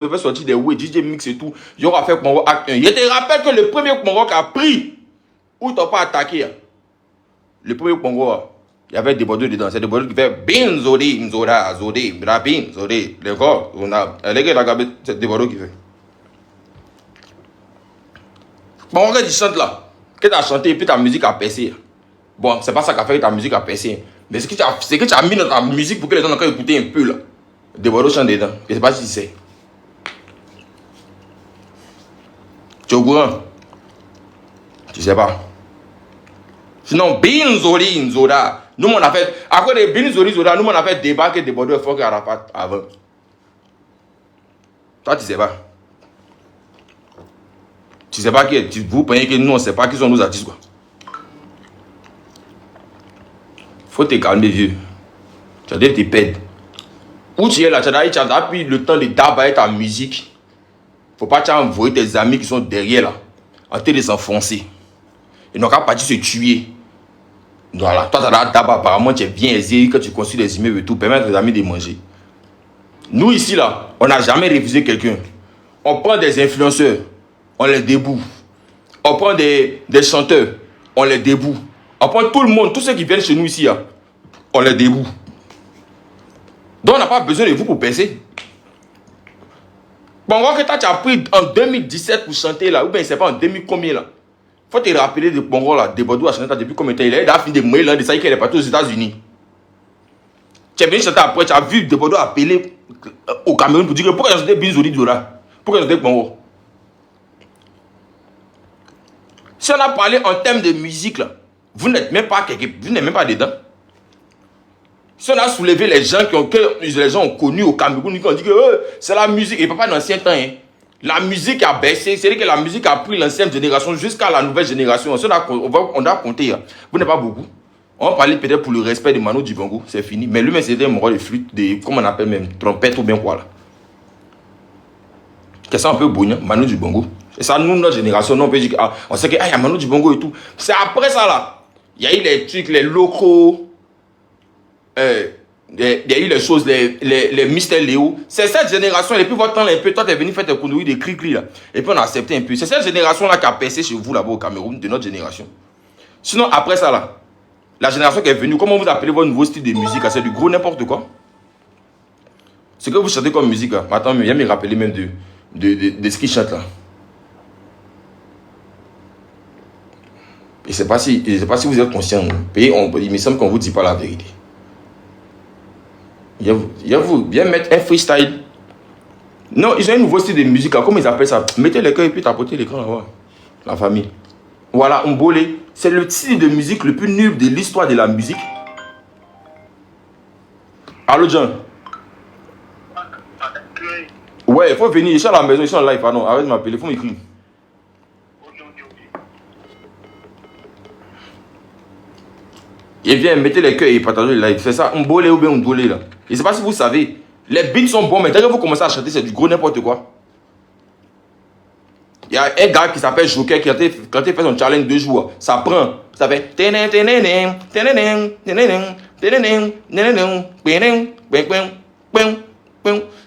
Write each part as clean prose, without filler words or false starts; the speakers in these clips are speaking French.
devait sortir des ouais, DJ Mix et tout. Il aura fait Congo Act 1. Je te rappelle que le premier Congo qui a pris, où t'as pas attaqué, le premier Congo, il y avait des bordeaux dedans. C'est des bordeaux qui fait Bin Zodi, Nzoda, Zodi, Brabin, Zodi. Les gars, on a. Les gars, c'est des bordeaux qui fait. Bon, regarde, il chante là. Que tu as chanté et puis ta musique a percé. Bon, c'est pas ça qui a fait que ta musique a percé. Mais c'est que tu as mis dans ta musique pour que les gens encore écouter un peu là. Des bordeaux chantent dedans. Je sais pas si c'est. Tu es au courant? Tu sais pas. Sinon, Bin Zori Nzoda. Nous, on a fait. Après les Bin Zori Nzoda, nous, on a fait débat que des bordeaux fort que Arafat avant. Toi, tu sais pas. Tu sais pas qui. Vous pensez que nous, on sait pas qui sont nos artistes, quoi. Faut te calmer, vieux. Tu as dit que tu pètes. Où tu es là, tu as pris le temps de d'abayer ta musique. Faut pas t'envoyer tes amis qui sont derrière là, en train de s'enfoncer. Ils n'ont qu'à partir se tuer. Voilà, toi, apparemment, tu es bien aisé, que tu construis des immeubles et tout, permettre aux amis de manger. Nous, ici, là, on n'a jamais refusé quelqu'un. On prend des influenceurs, on les déboue. On prend des chanteurs, on les déboue. On prend tout le monde, tous ceux qui viennent chez nous ici, là, on les déboue. Donc, on n'a pas besoin de vous pour percer. Bon, que tu as pris en 2017 pour chanter là, ou bien c'est pas en 2000 combien là. Faut te rappeler de Bongo là, de Bordeaux à chanter depuis combien de temps. Il a fini de mourir là, de ça qu'il est parti aux États-Unis. Tu es venu chanter après, tu as vu de Bordeaux appeler au Cameroun pour dire que pourquoi il y a chanté Binzori Dora, pourquoi il y a chanté Bongo. Si on a parlé en termes de musique là, vous n'êtes même pas dedans. Si on a soulevé les gens que les gens ont connus au Cameroun, qui ont dit que c'est la musique, et pas d'ancien temps. Hein. La musique a baissé, c'est-à-dire que la musique a pris l'ancienne génération jusqu'à la nouvelle génération. On a compté, hein. Vous n'êtes pas beaucoup. On va parler peut-être pour le respect de Manu Dibango, c'est fini. Mais lui-même, c'était un moro de flûte, comment on appelle même, trompette ou bien quoi là. C'est un peu bouillant, Manu Dibango. Et ça, nous, notre génération, on peut dire on sait qu'il y a Manu Dibango et tout. C'est après ça là. Il y a eu les trucs, les locaux. Il y a eu les choses, les Mister Léo. C'est cette génération, et puis votre temps, un peu, toi, tu es venu faire tes conneries de cri-cri là. Et puis on a accepté un peu. C'est cette génération-là qui a percé chez vous là-bas au Cameroun, de notre génération. Sinon, après ça là, la génération qui est venue, comment vous appelez votre nouveau style de musique? C'est du gros n'importe quoi. Ce que vous chantez comme musique là, attends, viens me rappeler même de ce qu'ils chantent là. Je ne sais pas si vous êtes conscient. Il me semble qu'on ne vous dit pas la vérité. Viens mettre un freestyle. Non, ils ont un nouveau style de musique. Comment ils appellent ça? Mettez l'écran et puis tapotez l'écran là-bas. La famille. Voilà, Mbolé. C'est le style de musique le plus nul de l'histoire de la musique. Allô, John? Ouais, il faut venir. Ils sont à la maison, ils sont en live. Pardon, arrête de m'appeler, il faut m'écrire. Et viens, mettez les cœurs et partagez le live. C'est ça, Mbolé ou bien Mbolé là. Je ne sais pas si vous savez. Les beats sont bons, mais dès que vous commencez à chanter, c'est du gros n'importe quoi. Il y a un gars qui s'appelle Joker qui quand il fait son challenge 2 jours, ça prend. Ça fait.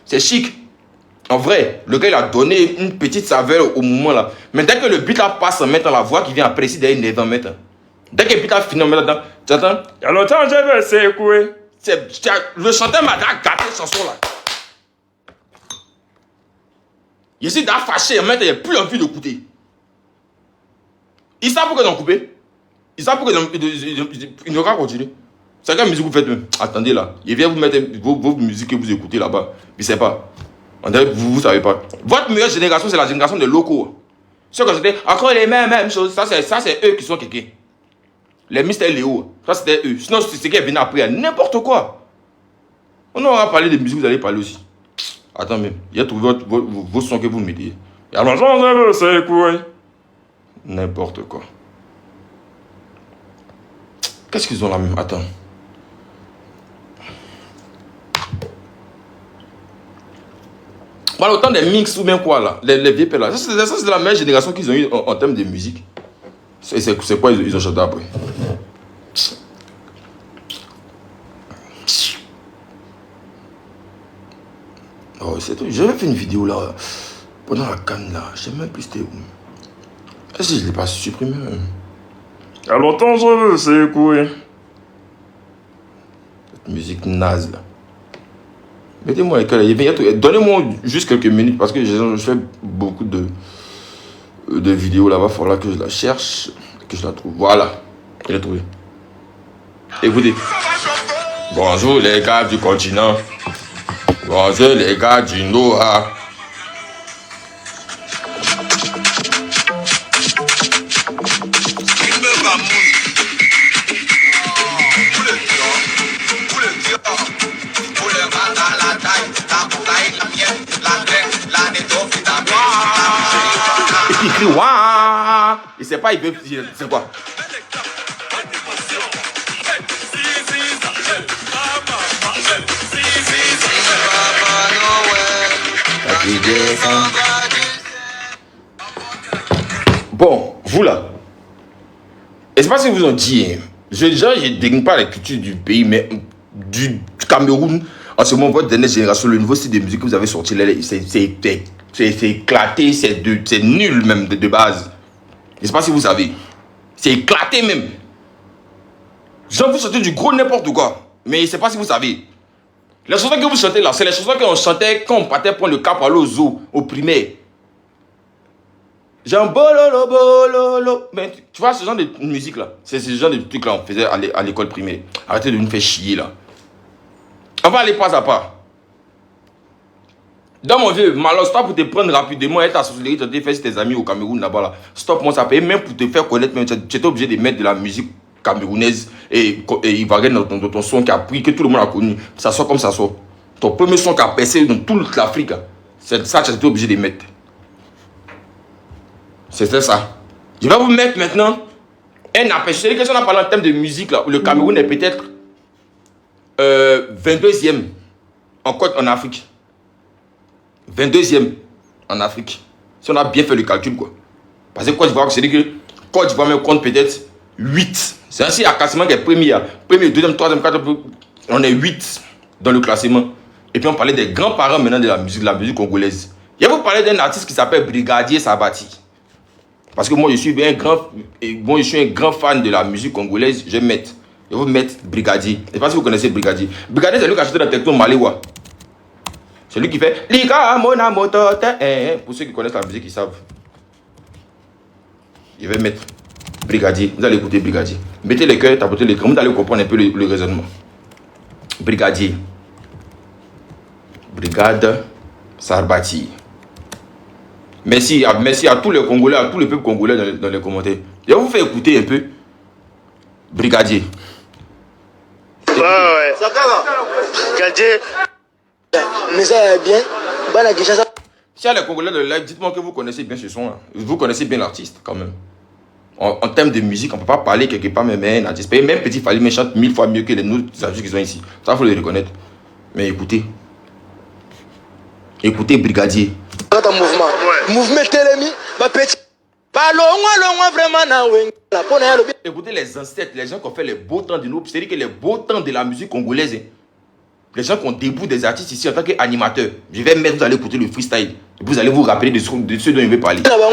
C'est chic. En vrai, le gars il a donné une petite saveur au moment là. Mais dès que le beat là passe en mettant la voix qui vient après, derrière 9 ans mettre. Dès que le beat là finit en mettant, tu entends? Il y a longtemps je vais secouer. Le chanteur m'a gâté cette chanson là. Je suis déjà fâché, maintenant il n'y a plus envie d'écouter. Ils savent pourquoi ils ont coupé. Ils savent pourquoi ils n'ont pas continué. C'est quelle musique vous faites même? Attendez là. Je viens vous mettre vos musiques que vous écoutez là-bas. Je ne sais pas. Vous ne savez pas. Votre meilleure génération, c'est la génération des locaux. Ceux qui c'était encore les mêmes choses. Ça, c'est eux qui sont quelqu'un. Les Mister Léo. Ça, c'était eux. Sinon, c'est ce qui est venu après. N'importe quoi. On aura parlé de musique, vous allez parler aussi. Attends même, il y a trouvé vos sons que vous mettez. Et alors, c'est quoi? N'importe quoi. Qu'est-ce qu'ils ont là même? Attends. Voilà, autant des mix ou bien quoi là? Les vieux pères là. Ça, c'est la meilleure génération qu'ils ont eu en termes de musique. C'est quoi ils ont chanté après? Oh, c'est tout. J'avais fait une vidéo là, pendant la canne là. Je sais même plus c'était où. Est-ce que je ne l'ai pas supprimé? Il y a longtemps, je sais quoi. Cette musique naze là. Mettez-moi lesquels. Donnez-moi juste quelques minutes parce que je fais beaucoup de vidéos là-bas. Il faudra que je la cherche, que je la trouve. Voilà, je l'ai trouvé. Écoutez. Bonjour les gars du continent. Bonjour les gars du Noah. Et puis il crie waouh. Il sait pas, il veut. C'est quoi? Bon, vous là. Et c'est pas ce que vous ont dit. Hein. Je ne dénigre pas la culture du pays, mais du Cameroun, en ce moment, votre dernière génération, le nouveau style de musique que vous avez sorti là, c'est éclaté, c'est nul même de base. Je ne sais pas si vous savez. C'est éclaté même. Genre, vous sortez du gros n'importe quoi. Mais je ne sais pas si vous savez. Les chansons que vous chantez là, c'est les chansons qu'on chantait quand on partait prendre le cap à l'eau au primaire. Genre bololo bololo. Mais tu vois ce genre de musique là, c'est ce genre de truc là on faisait à l'école primaire. Arrêtez de nous faire chier là. On va aller pas à pas. Dans mon vieux, malheur, stop pour te prendre rapidement et ta sorcellerie, tu as fait tes amis au Cameroun là-bas là. Stop, moi ça paye même pour te faire connaître, même tu étais obligé de mettre de la musique camerounaise et ivoirienne dans ton son qui a pris, que tout le monde a connu. Ça sort comme ça sort. Ton premier son qui a percé dans toute l'Afrique, c'est ça que tu étais obligé de mettre. C'était ça. Je vais vous mettre maintenant un aperçu. C'est que si on a parlé en termes de musique, là, le Cameroun est peut-être 22e en Afrique. 22e en Afrique. Si on a bien fait le calcul, quoi. Parce que Côte d'Ivoire, c'est que Côte d'Ivoire me compte peut-être 8. C'est ainsi à classement qui est premier. Premier, deuxième, troisième, quatrième. On est 8 dans le classement. Et puis on parlait des grands-parents maintenant de la musique congolaise. Je vais vous parler d'un artiste qui s'appelle Brigadier Sabati. Parce que moi je suis un grand fan de la musique congolaise. Je vais vous mettre Brigadier. Je ne sais pas si vous connaissez Brigadier. Brigadier, c'est lui qui a chanté dans le texte Malewa. C'est lui qui fait Lika Mona Motote. Pour ceux qui connaissent la musique, ils savent. Je vais mettre Brigadier. Vous allez écouter Brigadier. Mettez les cœurs, tapotez l'écran. Vous allez comprendre un peu le raisonnement. Brigadier. Brigade Sarbati. Merci à tous les Congolais, à tous les peuples congolais dans les commentaires. Je vais vous faire écouter un peu Brigadier. Ouais. Brigadier. Mais ça va bien. Si à les Congolais de live, dites-moi que vous connaissez bien ce son. Hein. Vous connaissez bien l'artiste quand même. En termes de musique, on ne peut pas parler quelque part, mais un artiste. Même Petit Fally me chante 1000 fois mieux que les autres artistes qui sont ici. Ça, il faut le reconnaître. Mais écoutez. Écoutez Brigadier. Dans un mouvement. Ouais. Mouvement Télémi, ma petite. Écoutez les ancêtres, les gens qui ont fait les beaux temps de nous. C'est-à-dire que les beaux temps de la musique congolaise. Hein. Les gens qui ont debout des artistes ici en tant qu'animateurs. Je vais mettre, vous allez écouter le freestyle. Et vous allez vous rappeler de ceux dont je vais parler. Voilà.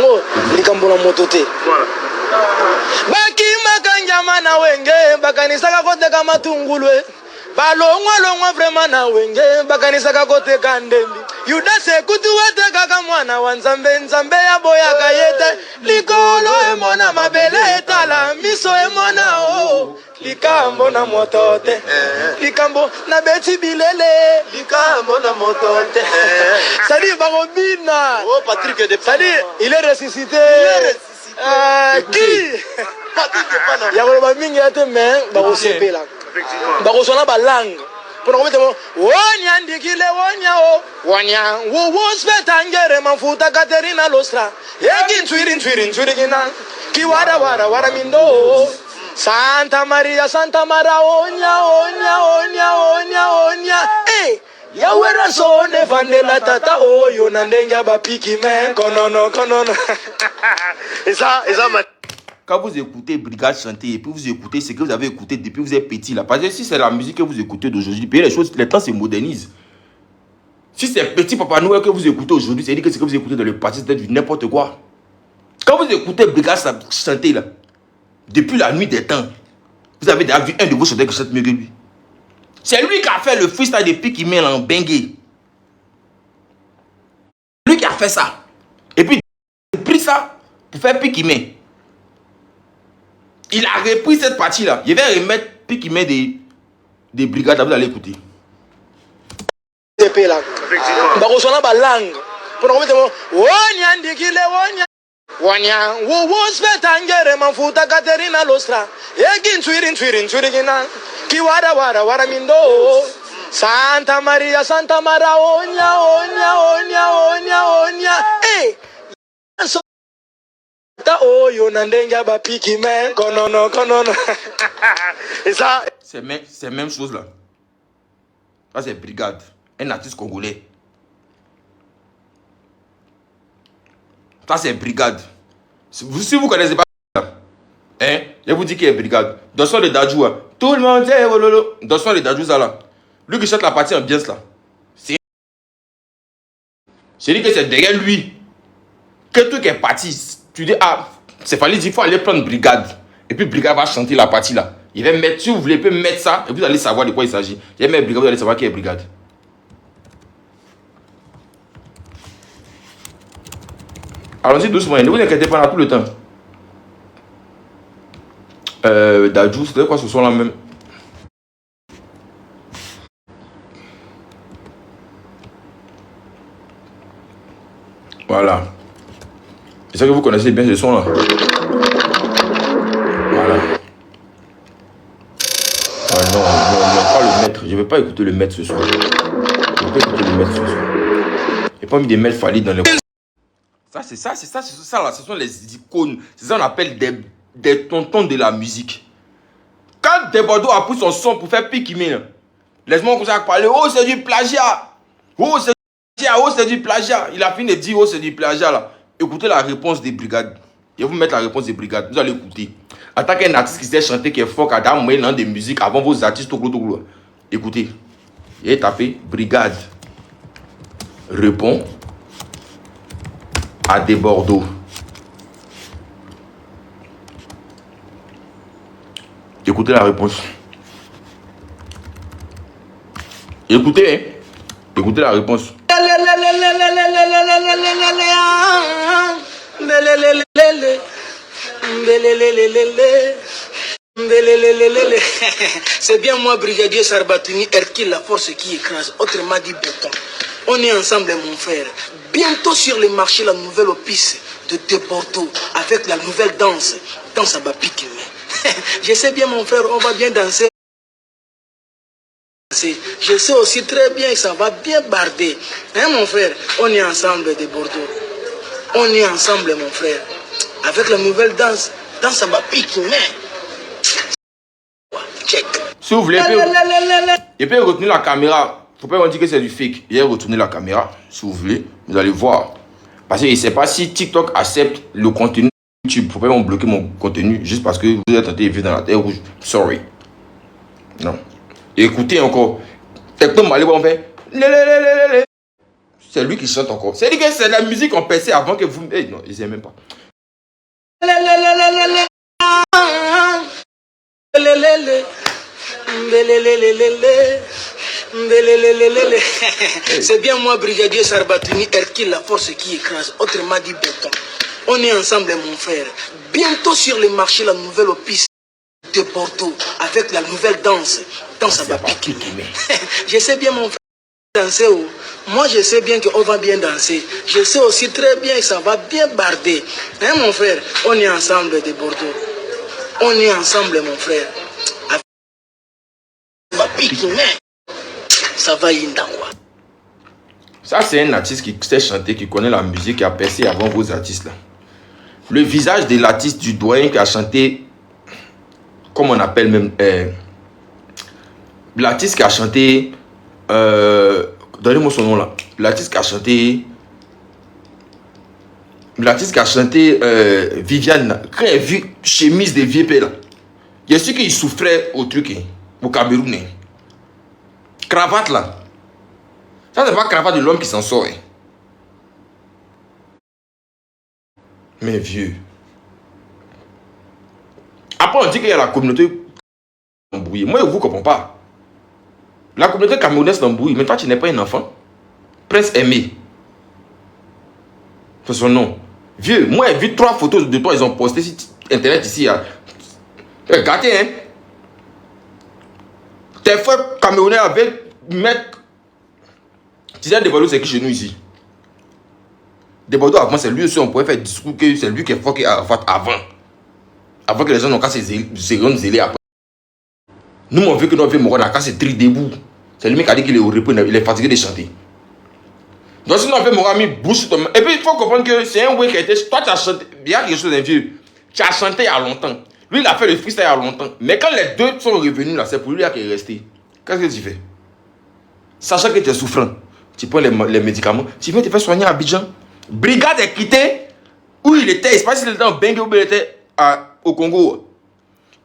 Balongwa vraiment na wenge bakanisa kakote kandembi yudase kutuwete kaka mwana wa nzambe nzambe ya boya kayete likolo emona mabele etala miso emona o likambo na motote likambo na beti bilele likambo na motote sali barobina oh Patrick de sali il est ressuscité qui Patrick de Pana ya mingi ate men bakosepela bakosona balangue pour nous mettre wonya ndikile wonya o wonya wo spetangere mafuta Katerina Lostra yegi ntwiri kina kiwara mindo Santa Maria onya yawera sone vandela tata oyo nandenga bapiki men konono et ça quand vous écoutez Brigade chanter et puis vous écoutez ce que vous avez écouté depuis que vous êtes petit là, parce que si c'est la musique que vous écoutez d'aujourd'hui, les temps se modernisent. Si c'est Petit Papa Noël que vous écoutez aujourd'hui, c'est dire que ce que vous écoutez dans le passé, c'est du n'importe quoi. Quand vous écoutez Brigade chanter là, depuis la nuit des temps, vous avez déjà vu un de vos chanteurs qui chante mieux que lui. C'est lui qui a fait le freestyle depuis qu'il met en bengue. Lui qui a fait ça. Et puis, il a pris ça pour faire Pikimé. Il a repris cette partie-là. Je vais remettre Pikimé des brigades. Vous allez écouter. Effectivement. Wanya wos betangere mafuta Katerina Lostra egin twirin kiwada wara mindo Santa Maria onya so ta oyo nandenga ba Pikimé konono et ça c'est même chose là. Ça c'est Brigade, un artiste congolais. Ça c'est Brigade. Si vous connaissez pas, hein, je vous dis qu'il est Brigade. Dans son de Dadjou, tout le monde est wololo. Dans son de Dadjou, ça là. Lui qui chante la partie ambiance là. C'est dit que c'est derrière lui que tout est parti. Tu dis, ah, c'est fallait dire, il faut aller prendre Brigade. Et puis Brigade va chanter la partie là. Il va mettre, si vous voulez, il peut mettre ça et vous allez savoir de quoi il s'agit. Je vais mettre Brigade, vous allez savoir qui est Brigade. Allons-y doucement, ne vous inquiétez pas, on a tout le temps. Dadjou, c'était quoi ce son là même? Voilà. C'est ça que vous connaissez bien ce son là. Voilà. Ah non, pas le maître. Je ne vais pas écouter le maître ce soir. Je ne vais pas écouter le maître ce soir. Il n'y a pas mis des maîtres valides dans les... Ça, c'est ça là. Ce sont les icônes. C'est ça qu'on appelle des tontons de la musique. Quand Debordo a pris son son pour faire Pikimé, laisse-moi commencer à parler. Oh, c'est du plagiat. Oh, c'est du plagiat. Il a fini de dire, oh, c'est du plagiat là. Écoutez la réponse des brigades. Je vais vous mettre la réponse des brigades. Vous allez écouter. En tant qu'un artiste qui sait chanter, qui est fort, qui a dans des musiques avant vos artistes, tout. Écoutez. Et tapez Brigade. Répond à Debordo. Écoutez la réponse. Écoutez, hein. Écoutez la réponse. C'est bien moi, brigadier Sarbatini, Hercule, la force qui écrase, autrement dit béton. On est ensemble, mon frère. Bientôt sur le marché, la nouvelle opus de Bordeaux, avec la nouvelle danse à Pikimé. Je sais bien, mon frère, on va bien danser. Je sais aussi très bien que ça va bien barder. Hein, mon frère? On est ensemble de Bordeaux. On est ensemble, mon frère. Avec la nouvelle danse à Pikimé. Check. Si vous voulez, il peut retenir la caméra. Faut pas me dire que c'est du fake. Il a retourné la caméra, si vous voulez. Vous allez voir. Parce que je ne sais pas si TikTok accepte le contenu YouTube. Faut pas me bloquer mon contenu juste parce que vous êtes en train de vivre dans la terre rouge. Sorry. Non. Et écoutez encore. C'est lui qui chante encore. C'est que c'est la musique qu'on passait avant que vous... Eh, non, ils n'aiment même pas. C'est bien moi, brigadier Sarbatini, Hercule, la force qui écrase, autrement dit béton. On est ensemble, mon frère. Bientôt sur le marché, la nouvelle opus de Bordeaux, avec la nouvelle danse à Pikimé. Je sais bien, mon frère, danser. Moi, je sais bien qu'on va bien danser. Je sais aussi très bien que ça va bien barder. Hein, mon frère? On est ensemble de Bordeaux. On est ensemble, mon frère. Avec Pikimé. Ça va Yindangwa. Ça, c'est un artiste qui sait chanter, qui connaît la musique, qui a percé avant vos artistes là. Le visage de l'artiste, du doyen qui a chanté, comme on appelle même, l'artiste qui a chanté, donnez-moi son nom là, l'artiste qui a chanté, Viviane, quand il a vu chemise de VP là, il y a su qu'il souffrait au truc, au Cameroun. Cravate là. Ça, c'est pas cravate de l'homme qui s'en sort. Hein. Mais vieux. Après, on dit qu'il y a la communauté embrouillée. Moi, je ne vous comprends pas. La communauté camerounaise l'embrouille. Mais toi, tu n'es pas un enfant. Prince Aimé. C'est son nom. Vieux, moi, j'ai vu 3 photos de toi. Ils ont posté sur Internet ici. Regardez, hein. Tes frères camerounais avaient mettre. Tu sais, Desbordeaux, c'est qui chez nous ici? Desbordeaux, avant, c'est lui aussi. On pourrait faire discours que c'est lui qui est fucké Arafat avant. Avant que les gens n'ont qu'à se zéler après. Nous, on veut que notre vieux Moran n'a qu'à se trier debout. C'est lui qui a dit qu'il est au repos, il est fatigué de chanter. Donc, si notre vieux Moran a mis bouche sur ton... Et puis, il faut comprendre que c'est un way qui a été... Toi, tu as chanté... Il y a quelque chose d'un vieux. Tu as chanté il y a longtemps. Lui, il a fait le freestyle il y a longtemps. Mais quand les deux sont revenus là, c'est pour lui qui est resté. Qu'est-ce que tu fais? Sachant que tu es souffrant, tu prends les médicaments, tu viens te faire soigner à Abidjan. Brigade est quitté où il était. Il ne sais pas s'il était en Bengue ou il était au Congo.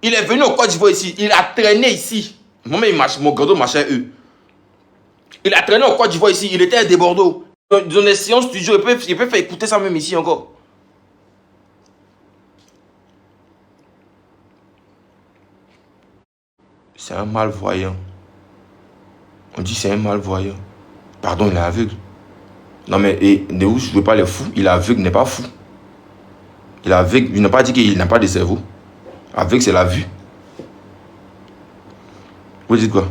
Il est venu au Côte d'Ivoire ici. Il a traîné ici. Mon gado marchait eux. Il a traîné au Côte d'Ivoire ici. Il était à Desbordeaux. Dans les séances studio, il peut faire écouter ça même ici encore. C'est un malvoyant. On dit c'est un malvoyant. Pardon, il est aveugle. Non mais, ne vous jouez pas les fous. Il est aveugle, n'est pas fou. Il est aveugle. Il n'a pas dit qu'il n'a pas de cerveau. Aveugle, c'est la vue. Vous dites quoi?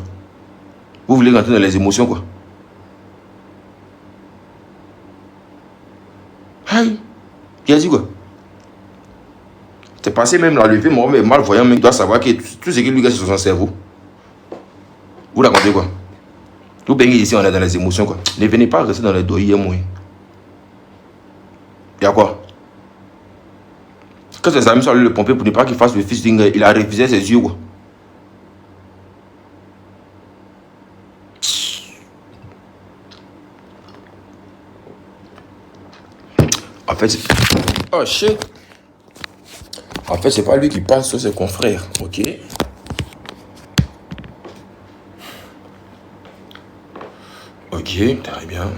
Vous voulez rentrer dans les émotions, quoi? Aïe. Il a dit quoi? C'est passé même la levée, moi, mais malvoyant, mais il doit savoir que tout ce qui lui reste sur son cerveau. Vous racontez quoi? Vous baignez ici, on est dans les émotions, quoi. Ne venez pas rester dans les doyers, moi. Il y a quoi? Quand ses amis sont allés le pomper pour ne pas qu'il fasse le fils d'Ingrid, il a refusé ses yeux, quoi. En fait, oh shit. En fait, c'est pas lui qui parle sur ses confrères, ok? Ok, très bien.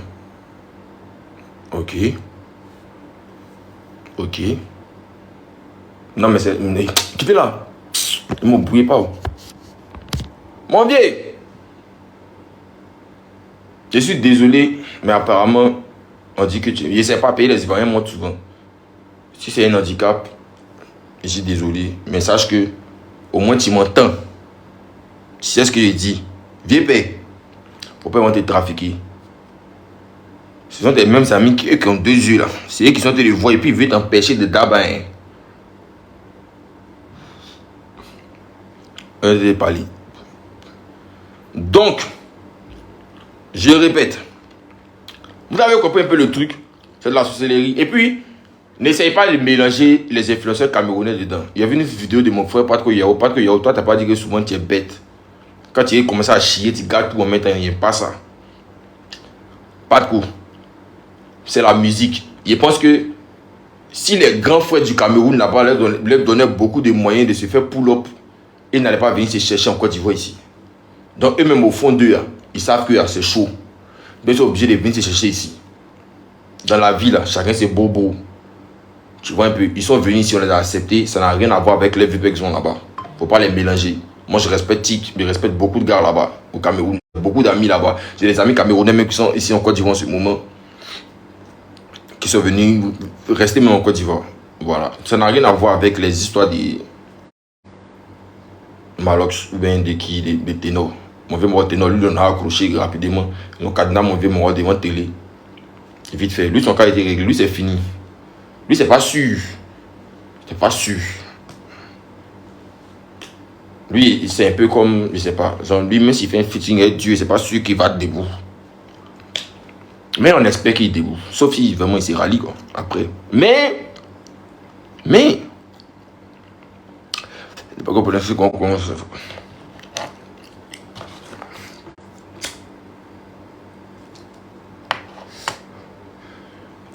Ok. Ok. Non, mais c'est... Quittez là. Ne m'embrouillez pas. Oh. Mon vieux. Je suis désolé, mais apparemment, on dit que tu... Je ne sais pas payer les Ivoiriens, moi, souvent. Si c'est un handicap, je suis désolé. Mais sache que, au moins, tu m'entends. Tu sais ce que je dis. Viens payer. Faut pas te trafiquer. Ce sont les mêmes amis qui ont 2 yeux là. C'est eux qui sont te les voir et puis ils veulent t'empêcher de tabac. Donc, je répète. Vous avez compris un peu le truc. C'est de la sorcellerie. Et puis, n'essayez pas de mélanger les influenceurs camerounais dedans. Il y avait une vidéo de mon frère Patko Yao. Patko Yao, toi, t'as pas dit que souvent tu es bête. Quand tu commences à chier, tu gardes tout en même temps. Il n'y a pas ça. Patko. C'est la musique. Je pense que si les grands frères du Cameroun là-bas leur donnaient beaucoup de moyens de se faire pull-up, ils n'allaient pas venir se chercher en Côte d'Ivoire ici. Donc eux-mêmes au fond d'eux, ils savent que c'est chaud. Donc ils sont obligés de venir se chercher ici. Dans la vie là, chacun c'est bobo. Tu vois un peu, ils sont venus ici, on les a acceptés. Ça n'a rien à voir avec les VP qui sont là-bas. Faut pas les mélanger. Moi je respecte Tic, je respecte beaucoup de gars là-bas au Cameroun. Beaucoup d'amis là-bas. J'ai des amis camerounais même qui sont ici en Côte d'Ivoire en ce moment. Qui sont venus rester même en Côte d'Ivoire. Voilà. Ça n'a rien à voir avec les histoires des Malox ou bien des ténors. Mon vieux mort ténor, lui, on a accroché rapidement. Ils ont cadenas mon vieux mort devant la télé. Vite fait. Lui, son cas a été réglé. Lui, c'est fini. Lui, c'est pas sûr. C'est pas sûr. Lui, c'est un peu comme, je sais pas. Genre, lui, même s'il fait un fitting avec Dieu, c'est pas sûr qu'il va debout. Mais on espère qu'il est debout. Sauf si vraiment il s'est rallié quoi. Après. Mais. C'est pas comme pour qu'on commence.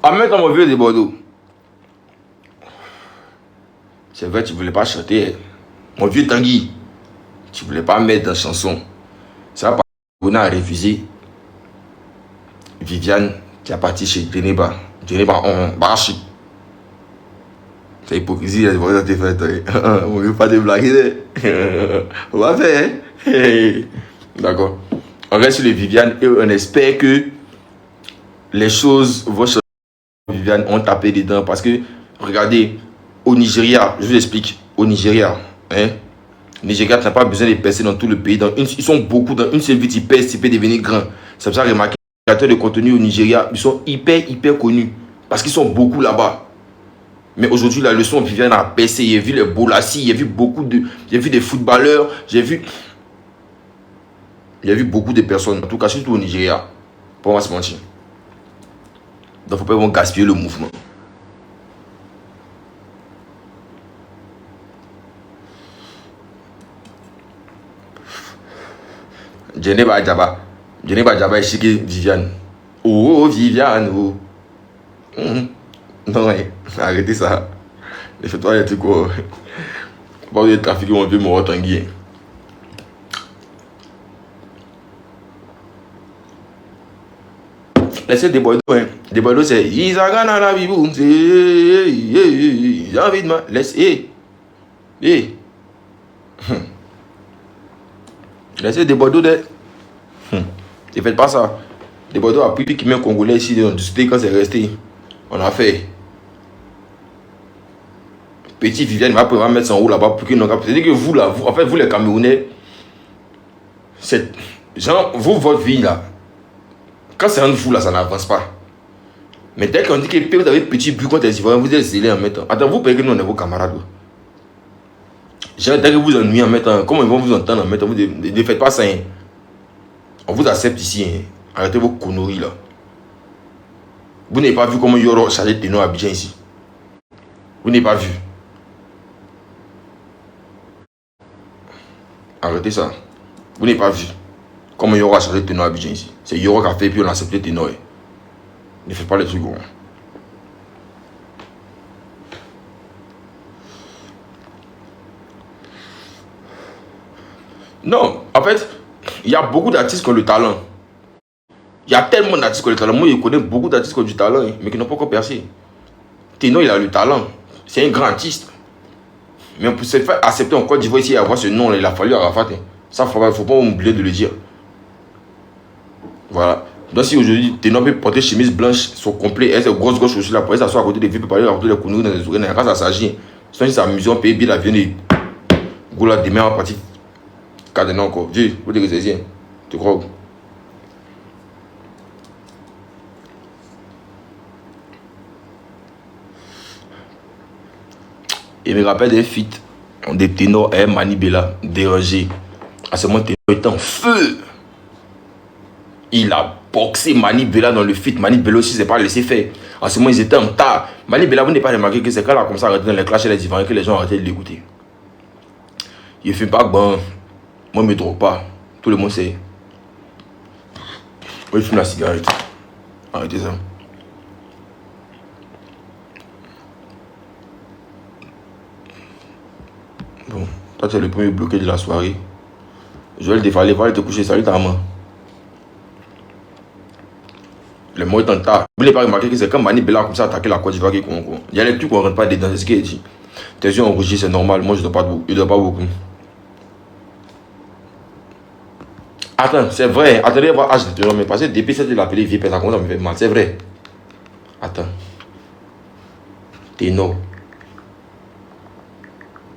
En même temps, mon vieux de Bordeaux. C'est vrai, tu voulais pas chanter. Mon vieux Tanguy. Tu voulais pas mettre dans la chanson. Ça va pas. On a refusé. Viviane, qui est partie chez Djeneba. Djeneba, on marche. C'est hypocrisie, les voisins t'es fait. On ne veut pas te blaguer. On va faire. D'accord. On reste sur les Viviane et on espère que les choses vont changer. Viviane ont tapé dedans parce que, regardez, au Nigeria, je vous explique, au Nigeria, Nigeria, tu n'as pas besoin de percer dans tout le pays. Ils sont beaucoup dans une seule ville, ils percent, ils peuvent devenir grands. C'est pour ça que les créateurs de contenu au Nigeria, ils sont hyper connus. Parce qu'ils sont beaucoup là-bas. Mais aujourd'hui, la leçon Viviane a percé. J'ai vu les Bolassi, j'ai vu j'ai vu des footballeurs, j'ai vu beaucoup de personnes, en tout cas surtout au Nigeria. Pour moi, se mentir. Donc, il ne faut pas gaspiller le mouvement. Djeneba Djaba est chiqué Viviane. Oh, Viviane, oh. Non, arrêtez ça. Fais-toi les trucs. Pas de trafic, on veut me tanguer. Laissez des Bordeaux, Des Bordeaux, c'est Isagana la bibou. J'ai envie de me laisser. Laissez des Bordeaux de. Ne faites pas ça. Des Bordeaux a pris qui met un Congolais ici dans le stade quand c'est resté. On a fait. Petit Viviane va pouvoir mettre son haut là-bas pour qu'il n'en capte. C'est-à-dire que vous là, vous les Camerounais, c'est. Genre, votre vie là. Quand c'est un vous là, ça n'avance pas. Mais dès qu'on dit que vous avez petit but contre les Ivoiriens, vous êtes zélé en mettant. Attends, vous payez que nous on est vos camarades. Genre, dès que vous ennuyez en mettant, comment ils vont vous entendre en mettant, vous ne faites pas ça. On vous accepte ici. Arrêtez vos conneries là. Vous n'avez pas vu comment Yoro chargé de ténor à Abidjan ici. Vous n'avez pas vu. Arrêtez ça. Vous n'avez pas vu comment Yoro a chargé de ténor à Abidjan ici. C'est Yoro qui a fait puis on a accepté le ténor. Ne faites pas les trucs gros. Non, en fait, il y a beaucoup d'artistes qui ont le talent. Il y a tellement d'artistes qui ont le talent. Moi, je connais beaucoup d'artistes qui ont du talent, mais qui n'ont pas encore percé. Ténor, il a le talent. C'est un grand artiste. Mais pour se faire accepter en Côte d'Ivoire ici et avoir ce nom, il a fallu Arafat. Ça, il ne faut pas oublier de le dire. Voilà. Donc, si aujourd'hui, Ténor peut porter chemise blanche, son complet, et ses grosses chaussures là, pour s'asseoir à côté des filles, peut parler à côté des conneries dans les oreilles, quand ça s'agit. Sinon, si c'est amusant, payer bien l'avion et Goula demain en partie. Cadenas encore. Dieu, vous dites que c'est bien. Tu crois? Il me rappelle des feats des ténors et Mani Bella dérangé. À ce moment, Ténor était en feu. Il a boxé Mani Bella dans le feat. Mani Bella aussi s'est pas laissé faire. À ce moment, ils étaient en tas. Mani Bella, vous n'avez pas remarqué que c'est quand là comme ça arrêté dans les clashs et les Ivoiriens que les gens arrêtaient de l'écouter. Il ne fait pas bon. Moi, je ne me drogue pas. Tout le monde sait. Moi, je fume la cigarette. Arrêtez ça. Bon, toi, tu es le premier bloqué de la soirée. Joël Défalé, va aller te coucher. Salut ta maman. Le mot est en tas. Vous n'avez pas remarqué que c'est quand Mani Bella comme ça attaqué la Côte d'Ivoire qui concourt. Il y a les trucs qu'on ne rentre pas dedans. C'est ce qu'il a dit. Tes yeux ont rougi, c'est normal. Moi, je ne dois pas beaucoup. Attends, c'est vrai. Attendez, voir âge de Ténor. Mais parce que depuis cette de l'appeler vie, ça commence à me faire mal. C'est vrai. Attends. Ténor.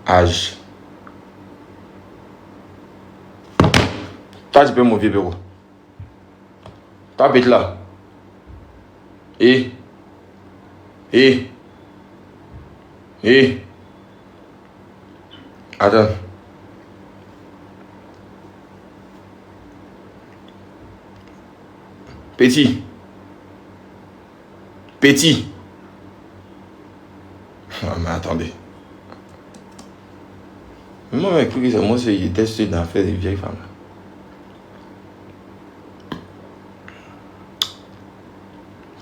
Âge. Toi, tu peux mon vieux bureau. Toi, bête là. Et. Attends. Petit. Ah, mais attendez. Moi, il était sûr d'en faire des vieilles femmes.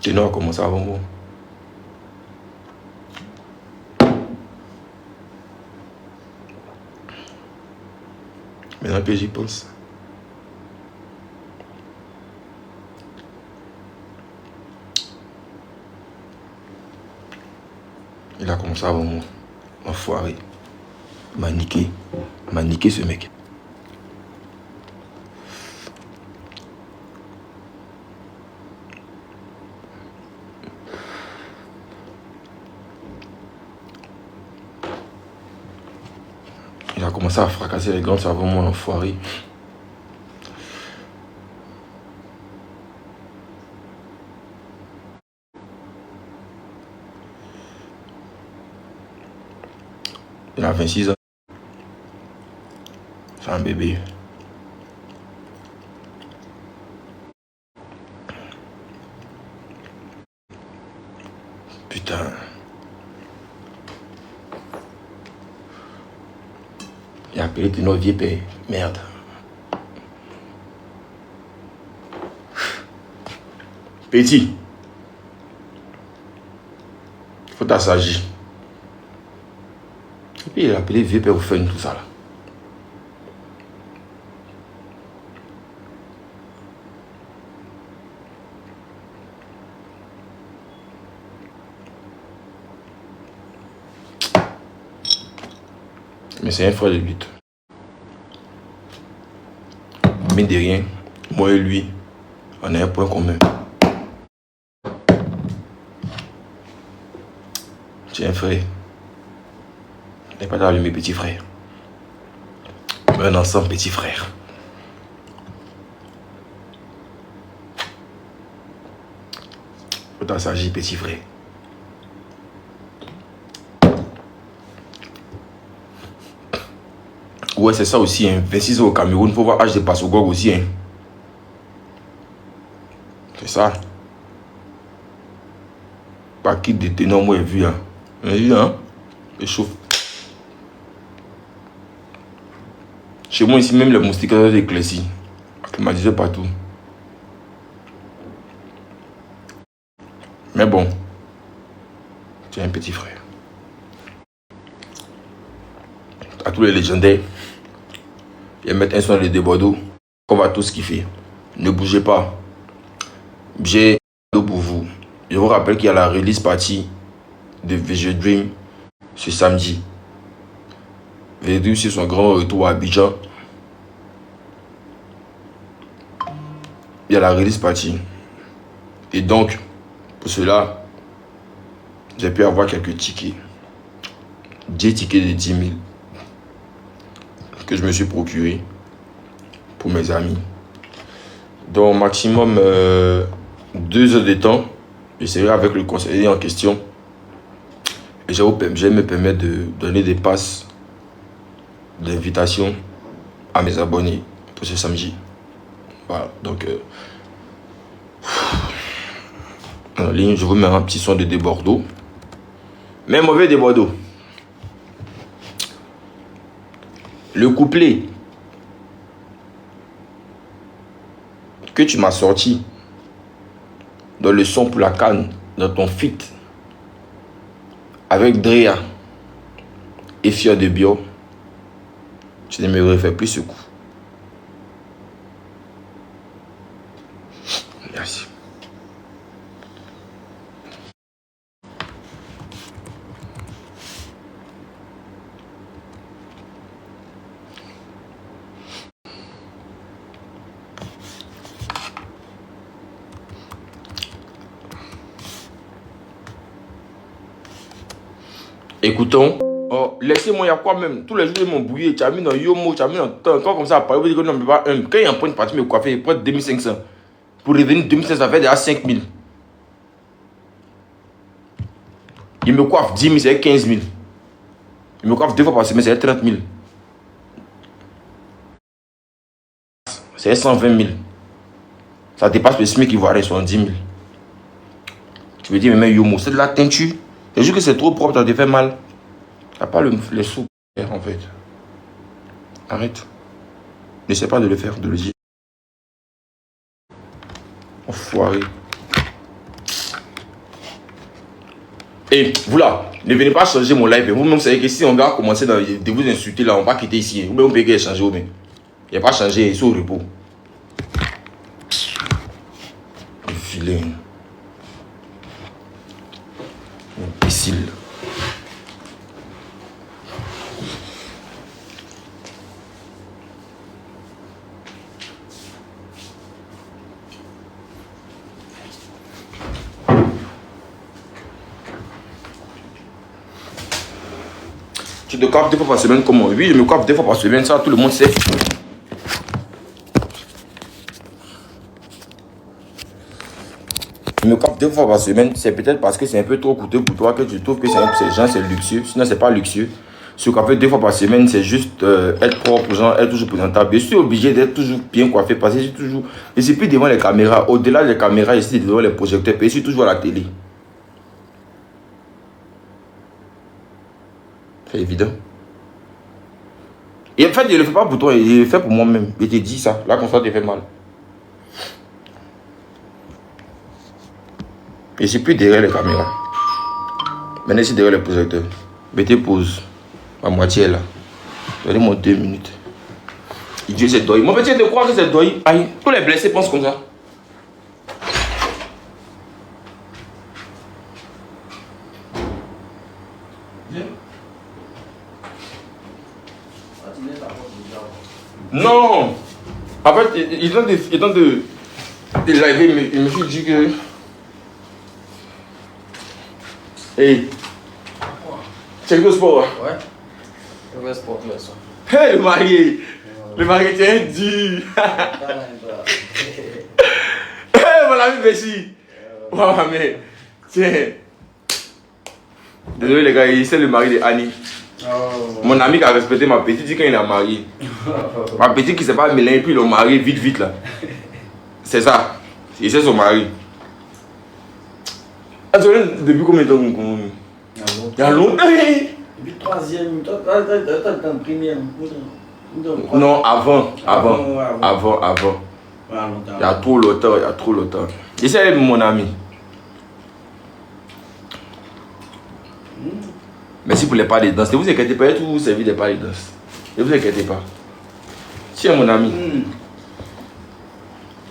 Ténor a commencé avant moi. Maintenant que j'y pense. Il a commencé avant moi. Enfoiré. Il m'a niqué. Il m'a niqué ce mec. Il a commencé à fracasser les gants avant moi, l'enfoiré. Il a 26 ans. C'est un bébé. Putain. Il a appelé de nos vieux pères. Merde. Petit. Faut t'assagir. Et puis il a appelé vieux père au fun, tout ça là. Mais c'est un frère de lutte. Mais de rien, moi et lui, on a un point commun. J'ai un frère. On n'est pas dans mes petits frères. Mais un ensemble petit frère. Faut t'en s'agir, petit frère. Ouais, c'est ça aussi, hein. 26 ans au Cameroun, il faut voir l'âge de Passogog aussi, hein. C'est ça. Pas qui de ténor, moi, vu, hein. Hein? Il chauffe. Chez moi, ici, même les moustiques sont éclaircis. Il m'a dit partout. Mais bon, tu es un petit frère. À tous les légendaires, et mettre un son de Bordeaux, on va tous kiffer. Ne bougez pas. J'ai cadeau pour vous. Je vous rappelle qu'il y a la release party de VG Dream ce samedi. VG Dream c'est son grand retour à Abidjan. Il y a la release party. Et donc, pour cela, j'ai pu avoir quelques tickets. 10 tickets de 10 000 que je me suis procuré pour mes amis. Donc, maximum 2 heures de temps, je serai avec le conseiller en question. Et je vais me permettre de donner des passes d'invitation à mes abonnés pour ce samedi. Voilà, donc en ligne, je vous mets un petit son de Bordeaux. Mais mauvais de Bordeaux. Le couplet que tu m'as sorti dans le son pour la canne, dans ton feat avec Drea et Fier de Bio, je ne me refais plus ce coup. Merci. Écoutons. Oh, laissez-moi, il y a quoi même? Tous les jours, ils m'ont bouillé. Tu as mis dans Yomo, tu as mis dans temps. Quand comme ça, après, vous dites que non, mais pas un. Quand il y a un point de partie, me coiffer, il prend 2500. Pour revenir 2500, ça fait déjà 5000. Il me coiffe 10 000, c'est 15 000. Il me coiffe 2 fois par semaine, c'est 30 000. C'est 120 000. Ça dépasse le SMIC ivoirien, 70 000. Tu me dis, mais même Yomo, c'est de la teinture. C'est juste que c'est trop propre, ça te fait mal. T'as pas les sous en fait. Arrête. N'essaie pas de le faire, de le dire. Enfoiré. Et vous là, ne venez pas changer mon live. Vous-même savez que si on va commencer de vous insulter là, on va quitter ici. Vous-même, on peut changer. Il n'y a pas changé, ils sont au repos. Le vilain. Imbécile. Tu te coiffes 2 fois par semaine comment? Oui, je me coiffe 2 fois par semaine, ça tout le monde sait. Je me coiffe 2 fois par semaine, c'est peut-être parce que c'est un peu trop coûteux pour toi que tu trouves que c'est luxueux. Sinon, c'est pas luxueux. Se coiffer 2 fois par semaine, c'est juste être propre, genre être toujours présentable. Je suis obligé d'être toujours bien coiffé parce que je suis plus devant les caméras. Au-delà des caméras, je suis devant les projecteurs, je suis toujours à la télé. C'est évident. Et en fait, je ne le fais pas pour toi, je le fais pour moi-même. Je te dis ça, là, comme ça, te fait mal. Je ne suis plus derrière les caméras. Maintenant, je suis derrière les projecteurs. Mettez pause. À moitié là. Donnez-moi 2 minutes. Dieu, c'est deuil. Mon petit, de croire que c'est deuil. Aïe, tous les blessés pensent comme ça. Non. En fait, ils ont de live, il me fait dire que... Hey. C'est le sport. Ouais. Le sport, tout ça. Hey, le marié. Le marié, t'es dur. Hey, mon ami Bessie. Wow, mais. Tiens. Désolé, les gars, c'est le mari de Annie. Oh. Mon ami qui a respecté ma petite dit quand il a marié. Ma petite qui s'est pas mélangée, puis le mari vite là. C'est ça. Et c'est son mari. Depuis combien de temps vous connaissez? Il y a longtemps. Depuis 3e, toi, première. Non, avant. Il y a trop longtemps. Et c'est mon ami. Merci pour les pas de danse. Ne vous inquiétez pas, il y a tout vous servir des pas de danse. Ne vous inquiétez pas. C'est mon ami.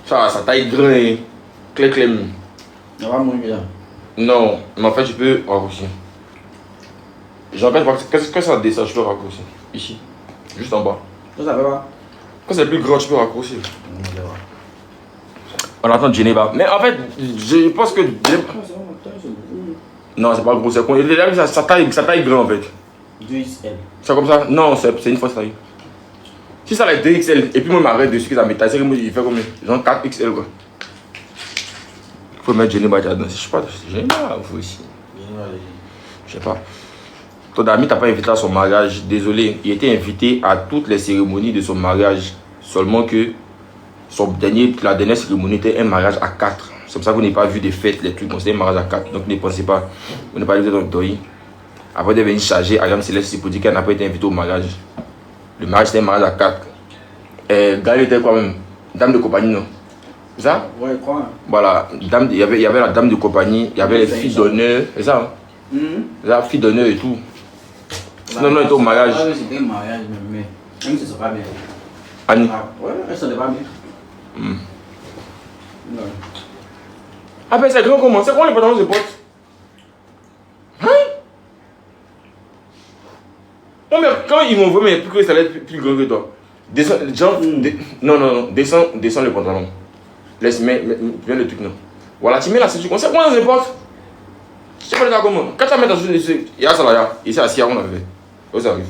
Ça taille grand, clé. Ça va moins bien. Non, mais en fait, je peux raccourcir. J'en fait, qu'est-ce que ça descend, je peux raccourcir. Ici, juste en bas. Ça va pas. Quand c'est plus grand, tu peux raccourcir. On attend Geneva. Mais en fait, je pense que. Non, c'est pas gros, c'est con. Ça taille grand en fait. 2XL. C'est comme ça? Non, c'est une fausse taille. Si ça est 2XL et puis moi je m'arrête dessus que ça m'étaille, c'est que moi il fait combien? Genre 4XL quoi. Il faut mettre Geneva dedans. Je sais pas, Geneva, il faut aussi. Je sais pas. Ton ami t'a pas invité à son mariage, désolé. Il était invité à toutes les cérémonies de son mariage. Seulement que la dernière cérémonie était un mariage à 4. C'est pour ça que vous n'avez pas vu des fêtes, les trucs. C'était un mariage à 4. Donc ne pensez pas. Vous n'avez pas invité dans le deuil. Après de venir charger à Mme Céleste, c'est pour dire qu'elle n'a pas été invitée au mariage. Le mariage c'était un mariage à 4. Gali était quoi même? Dame de compagnie, non? C'est ça? Ouais, quoi? Voilà. Il y avait la dame de compagnie, il y avait les filles d'honneur. C'est ça? La fille d'honneur et tout. Sinon, non, elle était au mariage. C'était un mariage, mais même si ce n'est pas bien. Annie? Ouais, elle ne pas bien. Ah ben c'est grand comment? C'est quoi les pantalons de potes? Hein? Non mais quand ils m'ont vu, mais plus que ça allait être plus grand que toi. Descends, non, descends le pantalon. Laisse, mets le truc non. Voilà, tu mets la ceinture, on sait quoi dans les potes? Je sais pas les gars comment. Quand tu mets ta ceinture, il y a ça là, ici assis, on avait. Où ça arrive?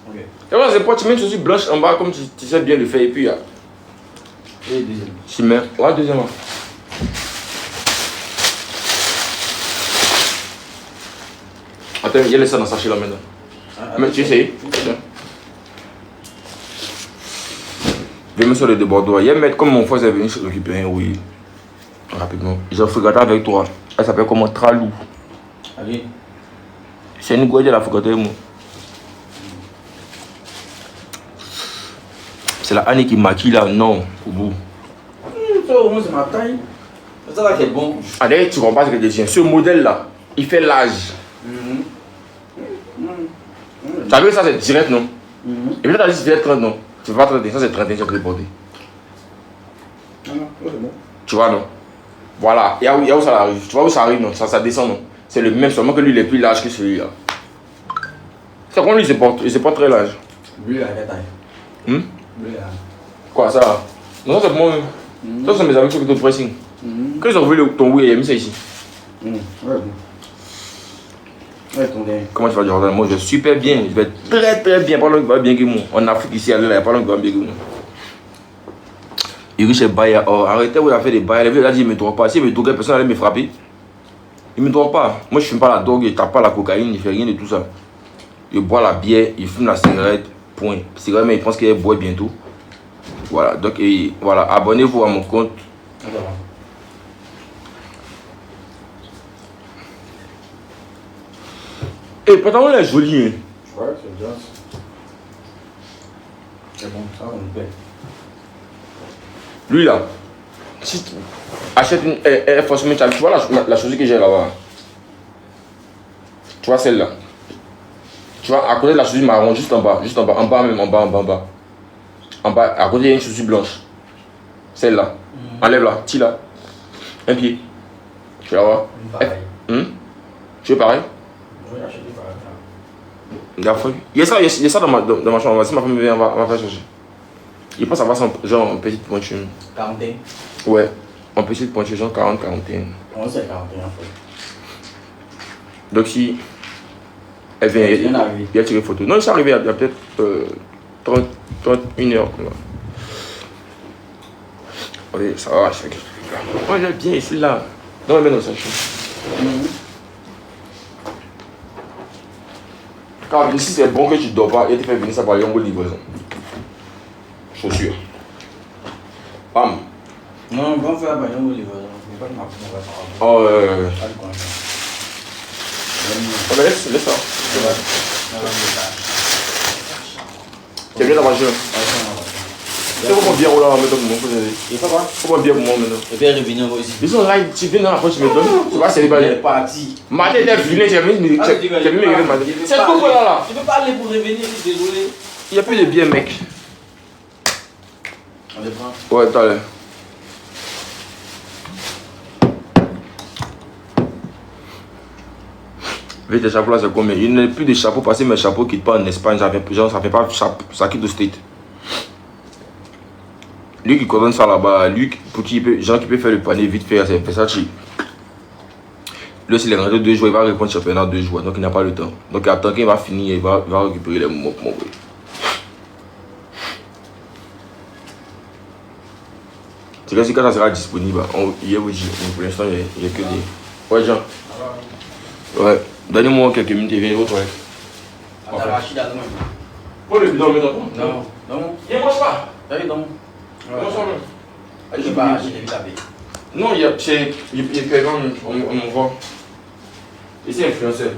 Ok. Et voilà, les potes, tu mets une chaussure blanche en bas comme tu sais bien le faire et puis il y a. Et deuxième. Tu mets, ouais, deuxièmement. Attends, il y a les ça dans le sachet là maintenant. Mais tu essayes? Je vais me sur le débordeur. Il y a un mec comme mon frère est venu récupérer, oui. Rapidement. J'ai frégaté avec toi. Elle s'appelle comment? Tralou. Allez. C'est une gouette de la frégaté, moi. C'est la Annie qui maquille là, non, au bout. Ça au moins c'est ma taille. C'est ça là qui est bon. Allez, tu comprends ce que je dis. Ce modèle là, il fait l'âge. Tu as vu ça, c'est direct, non? Et puis tu as dit c'est 30, non? Tu vas pas 30, ça c'est 31, tu vas te porter. Tu vois, non? Voilà, il y a où ça arrive. Tu vois où ça arrive, non? Ça descend, non? C'est le même, seulement que lui il est plus large que celui-là. C'est comme lui, il se porte très large. Lui, il a quelle taille? Quoi ça? Non, ça c'est moi même. Ça c'est mes amis qui font ton pressing. Quand ils ont vu ton oui, il a mis ça ici. Ouais, attendez. Comment tu vas, Jordan? Moi, je vais super bien. Je vais très très bien. Pas l'homme qui va bien que moi. En Afrique, ici, là, il n'y a pas l'homme qui va bien que moi. Il riche et bail. Oh, arrêtez, vous avez fait des bails. Il a dit, il ne me drogue pas. Si il me drogue, personne n'allait me frapper. Il ne me drogue pas. Moi, je ne fume pas la drogue, je ne tape pas la cocaïne, je ne fais rien de tout ça. Je bois la bière, il fume la cigarette, point. Cigarette, mais il pense qu'il boit bientôt. Voilà, donc voilà, abonnez-vous à mon compte. Et pourtant, on est joli. Hein. Ouais, c'est bien. C'est bon, ça, on le paie. Lui là, si tu achètes une Air Force One, tu vois la chose que j'ai là-bas. Tu vois celle-là. Tu vois, à côté de la chaussure marron, juste en bas, en bas même, en bas. En bas, à côté, il y a une chaussure blanche. Celle-là. Enlève-la, tire là. Un pied. Tu vas voir. Tu veux pareil? Je vais acheter pareil. Il y a ça dans ma chambre. Si ma femme vient, on va faire chercher. Il pense avoir son genre en petite pointure. 41. Ouais, en petite pointure, genre 40, 41. On sait 41 fois. Donc si elle vient, il a tiré photo. Non, il s'est arrivé il y a peut-être 31 heures. Oui, ça va, c'est moi j'aime bien ici là. Non, mais dans sa chambre. Car ici c'est bon que tu dors pas et tu fais venir ça par les livraison. Chaussures. Bam. Non, bon faire pas une livraison. Pas de marque, on va faire. Oh, Pas de quoi. oh, mais laisse ça. Tu viens d'avoir jeune. C'est vraiment bien, là, maintenant, pour moi. Il faut quoi? C'est vraiment bien pour moi, maintenant. Je vais revenir aussi. Ils sont là, tu viens dans la poche, tu me donnes. Tu vois, c'est les balais. Parti. Matin, t'es venu, j'ai mis mes matin. C'est pourquoi là? Tu peux pas aller pour revenir, désolé. Il n'y a plus de bien, mec. On les prend. Ouais, t'as l'air. Avec tes chapeaux là, c'est combien? Il n'y a plus de chapeaux parce que mes chapeaux quittent pas en Espagne, ça fait pas ça quitte au state. Lui qui coordonne ça là-bas, lui pour qui peut, gens qui peut faire le panier vite fait, c'est Versace. Lui s'il est rentré 2 jours, il va répondre championnat 2 jours, donc il n'a pas le temps. Donc il attend qu'il va finir, il va récupérer les moments pour m'envoyer. C'est que si quand ça sera disponible, hier vous dit, pour l'instant il n'y a que des. Ouais Jean. Ouais, donnez-moi quelques minutes et viens aux toilettes. Attends, Rachid, attends. Pour le bidon, maintenant. Non, non. Il ne mange pas. T'as vu, non? Je sais pas, j'ai vu taper. non, il est payant, on m'envoie. Et c'est influenceur.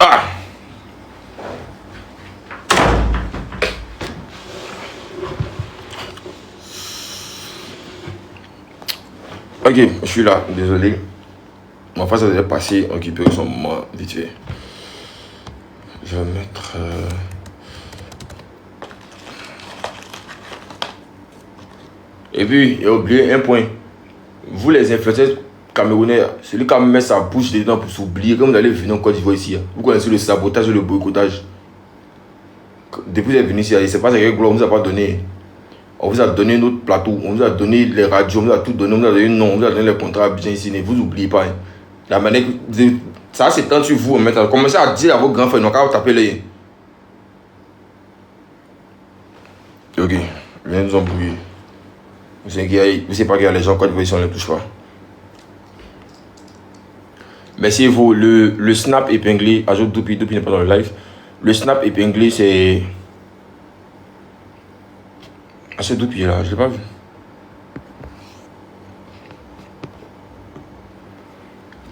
Ah! Ok, je suis là, désolé. Mon face est passé, on récupère son moment vite fait. Je vais mettre. Et puis, j'ai oublié un point. Vous les influenceurs camerounais, celui qui met sa bouche dedans pour s'oublier, comme vous allez venir en Côte d'Ivoire ici. Vous connaissez le sabotage et le boycottage. Depuis que vous êtes venu ici, c'est pas ce que Gloire vous a pas donné. On vous a donné notre plateau, on vous a donné les radios, on vous a tout donné, on vous a donné le nom, on vous a donné les contrats bien ici. Ne vous oubliez pas. Hein. La manière que ça c'est tant sur vous maintenant. Commencez à dire à vos grands frères, non, quand vous tapez les. Ok, viens nous embrouiller. Vous savez pas qu'il y a les gens quand ils ne les touche pas. Merci vous. Le snap épinglé, ajoute Doupi n'est pas dans le live. Le snap épinglé c'est. Ah, c'est Doupi là, je l'ai pas vu.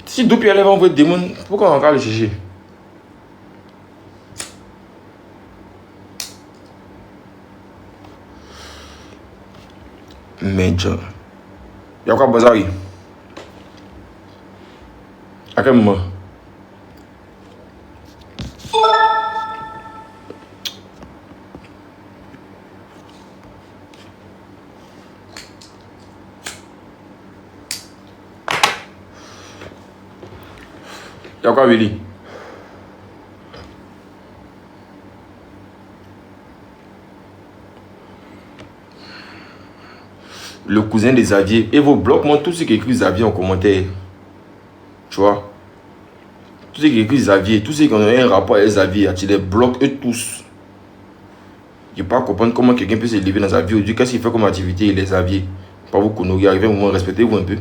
Si Doupi elle va envoyer des démons, pourquoi on va encore le chercher? Major. Y'a quoi, Bazari? À quel moment? Y'a quoi, Willy? Le cousin des Xavier. Et vous bloquez-moi tout ce qui écrit Xavier en commentaire. Tu vois? Tout ce qui écrit Xavier, tous ceux qui ont un rapport avec Xavier, tu les bloques eux tous. Je ne peux pas comprendre comment quelqu'un peut se lever dans sa vie aujourd'hui. Qu'est-ce qu'il fait comme activité, il est Xavier? Pas vous connaissez, arrivez à un moment, respectez-vous un peu.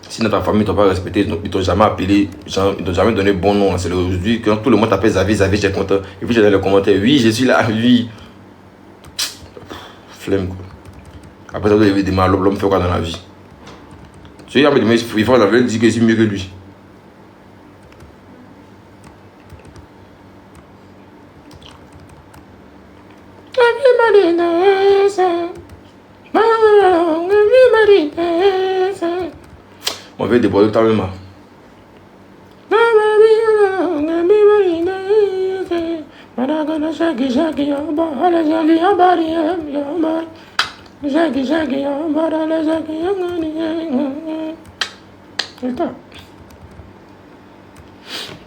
Si dans ta famille, ils ne t'ont pas respecté, ils ne t'ont jamais appelé, ils ne t'ont jamais donné bon nom. C'est aujourd'hui, quand tout le monde t'appelle Xavier, Xavier, j'ai content. Et puis j'ai dans les commentaires, oui, je suis là, oui. Flemme, quoi. Après ça, vous avez des mal, l'homme fait quoi dans la vie? Tu sais, il faut la veille dire que c'est mieux que lui. On veut déborder ta même.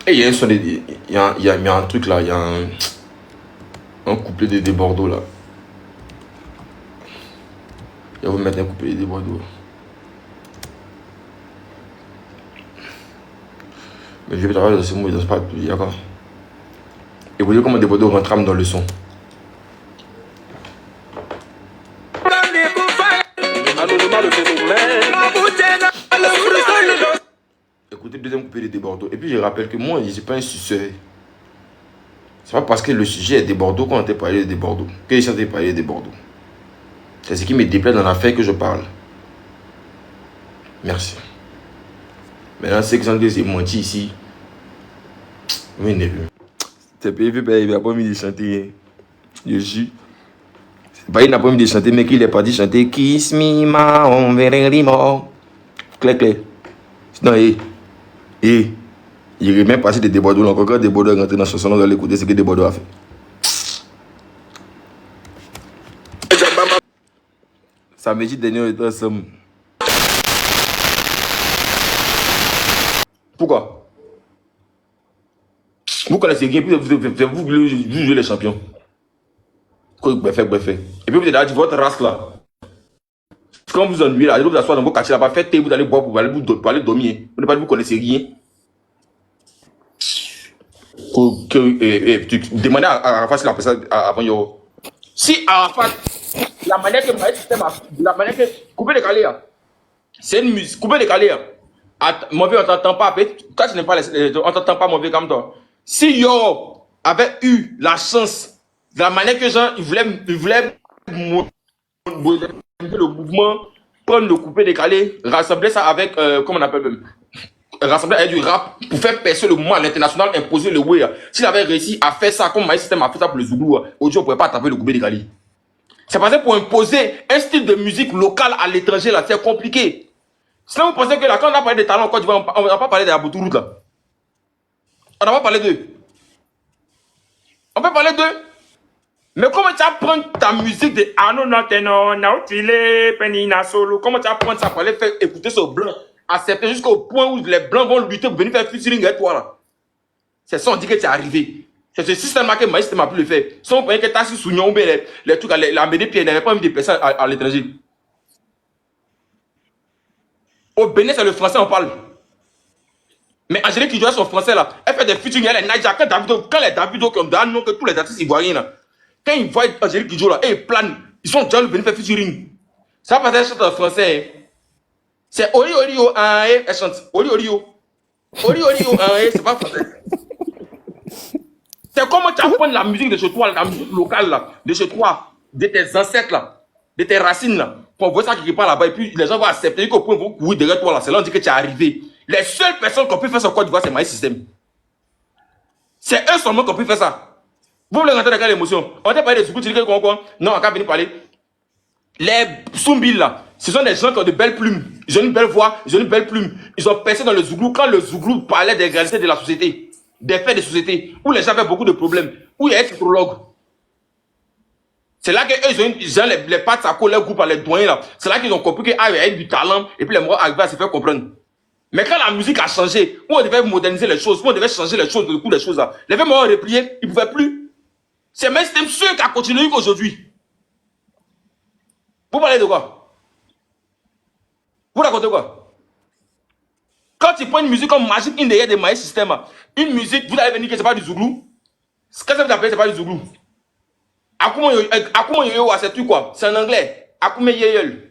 Et il y a un son il y a un truc là, il y a un couplet de Desbordeaux là. Je vais vous mettre un couplet de Desbordeaux. Mais je vais travailler dans ce mot, il ne pas il y a quoi. Et vous voyez comment Desbordeaux rentre dans le son. Écoutez le deuxième couplet de Desbordeaux. Et puis je rappelle que moi, je ne suis pas un suceur. C'est pas parce que le sujet est Desbordeaux qu'on entend parler de Desbordeaux que je suis parler de Desbordeaux. C'est ce qui me déplaît dans l'affaire que je parle. Merci. Maintenant, ceux qui sont dit c'est menti ici. Oui, n'est plus. C'est pas il n'a pas mis de chanter. Je suis. C'est pas il n'a pas mis de chanter, mais qu'il est parti chanter Kiss me, ma, on verra les morts. Claire, claire. Non, il est même passé de Desbordeaux. Encore quand Desbordeaux est rentré dans la chanson, on doit l'écouter ce que Desbordeaux a fait. Samedi dernier, on était ensemble. Pourquoi? Vous connaissez rien, puis vous jouez les champions. Bref. Et puis vous avez dit votre race là. Quand vous ennuyez là, vous asseoir dans vos quartiers là, pas faites thé, vous allez boire pour aller dormir. Vous ne connaissez rien. Tu demandez à Arafat s'il a fait ça avant yo. Si Arafat, la manière que Maïs système a, la manière que couper les calés, c'est une musique, couper les calés. Mon vieux, on t'entend pas. Quand tu n'es pas, on t'entend pas, mon vieux, comme toi. Si yo avait eu la chance, de la manière que Jean, il voulait le mouvement, prendre le coupé décalé, rassembler ça avec, comment on appelle même, rassembler avec du rap pour faire percer le mouvement à l'international, imposer le way. S'il avait réussi à faire ça, comme Maïs System a fait ça pour le Zoulou, aujourd'hui on ne pourrait pas taper le coupé décalé. C'est parce que pour imposer un style de musique local à l'étranger, là, c'est compliqué. Sinon, vous pensez que là, quand on a parlé des talents en Côte d'Ivoire, on n'a pas parlé de la Boutouroute, là. On n'a pas parlé d'eux. On peut parler d'eux. Mais comment tu vas prendre ta musique de Arnaud Nanteno, Nautile, Penina Solo, comment tu vas prendre ça pour aller faire écouter ce blanc, accepter jusqu'au point où les blancs vont lutter pour venir faire featuring avec toi, là. C'est ça, on dit que tu es arrivé. C'est ce système-là que Maïs m'a pu le faire. Si on pensait que tu as su Sougnon, les trucs, la MDP n'avait pas envie de personnes à l'étranger. Au Bénin, c'est le français, on parle. Mais Angélique qui joue son français là, elle fait des featuring, elle est Naija. Quand les Davido, comme Dan, que tous les artistes ivoiriens là, quand ils voient Angélique qui joue là, et ils planent, ils sont déjà venus faire featuring. Ça va passer chante en français. C'est Oli Oli O, elle chante. Oli Oli O. Oli Oli O, c'est pas français. C'est comment tu apprends la musique de chez toi, la musique locale là, de chez toi, de tes ancêtres là, de tes racines là, pour voir ça quelque part là-bas, et puis les gens vont accepter qu'au point où vous courir derrière toi là, c'est là on dit que tu es arrivé. Les seules personnes qu'on peut faire sur Côte d'Ivoire, c'est Maïs System. C'est eux seulement qui ont pu faire ça. Vous voulez rentrer dans quelle émotion? On t'a parlé des Zougou, tu dis quoi? Non, on va venir parler. Les Soumbil là, ce sont des gens qui ont de belles plumes. Ils ont une belle voix, ils ont une belle plume. Ils ont percé dans le Zouglou quand le Zouglou parlait des réalités de la société, des faits de société, où les gens avaient beaucoup de problèmes, où il y a un prologue. C'est là qu'ils ont les pattes à coller, leur groupe à les doigts là. C'est là qu'ils ont compris qu'il y avait du talent et puis les morts arrivaient à se faire comprendre. Mais quand la musique a changé, où on devait moderniser les choses, où on devait changer les choses, le coup des choses là, les vieux morts ont replié, ils ne pouvaient plus. C'est le même système sûr qui a continué aujourd'hui. Vous parlez de quoi? Vous racontez quoi? Quand tu prends une musique comme Magic in the Air de My System, une musique, vous allez venir que c'est pas du Zouglou. Ce que ça veut appeler, c'est pas du Zouglou. Akumo Yoyo, c'est tout quoi? C'est en anglais. Akume Yeyel.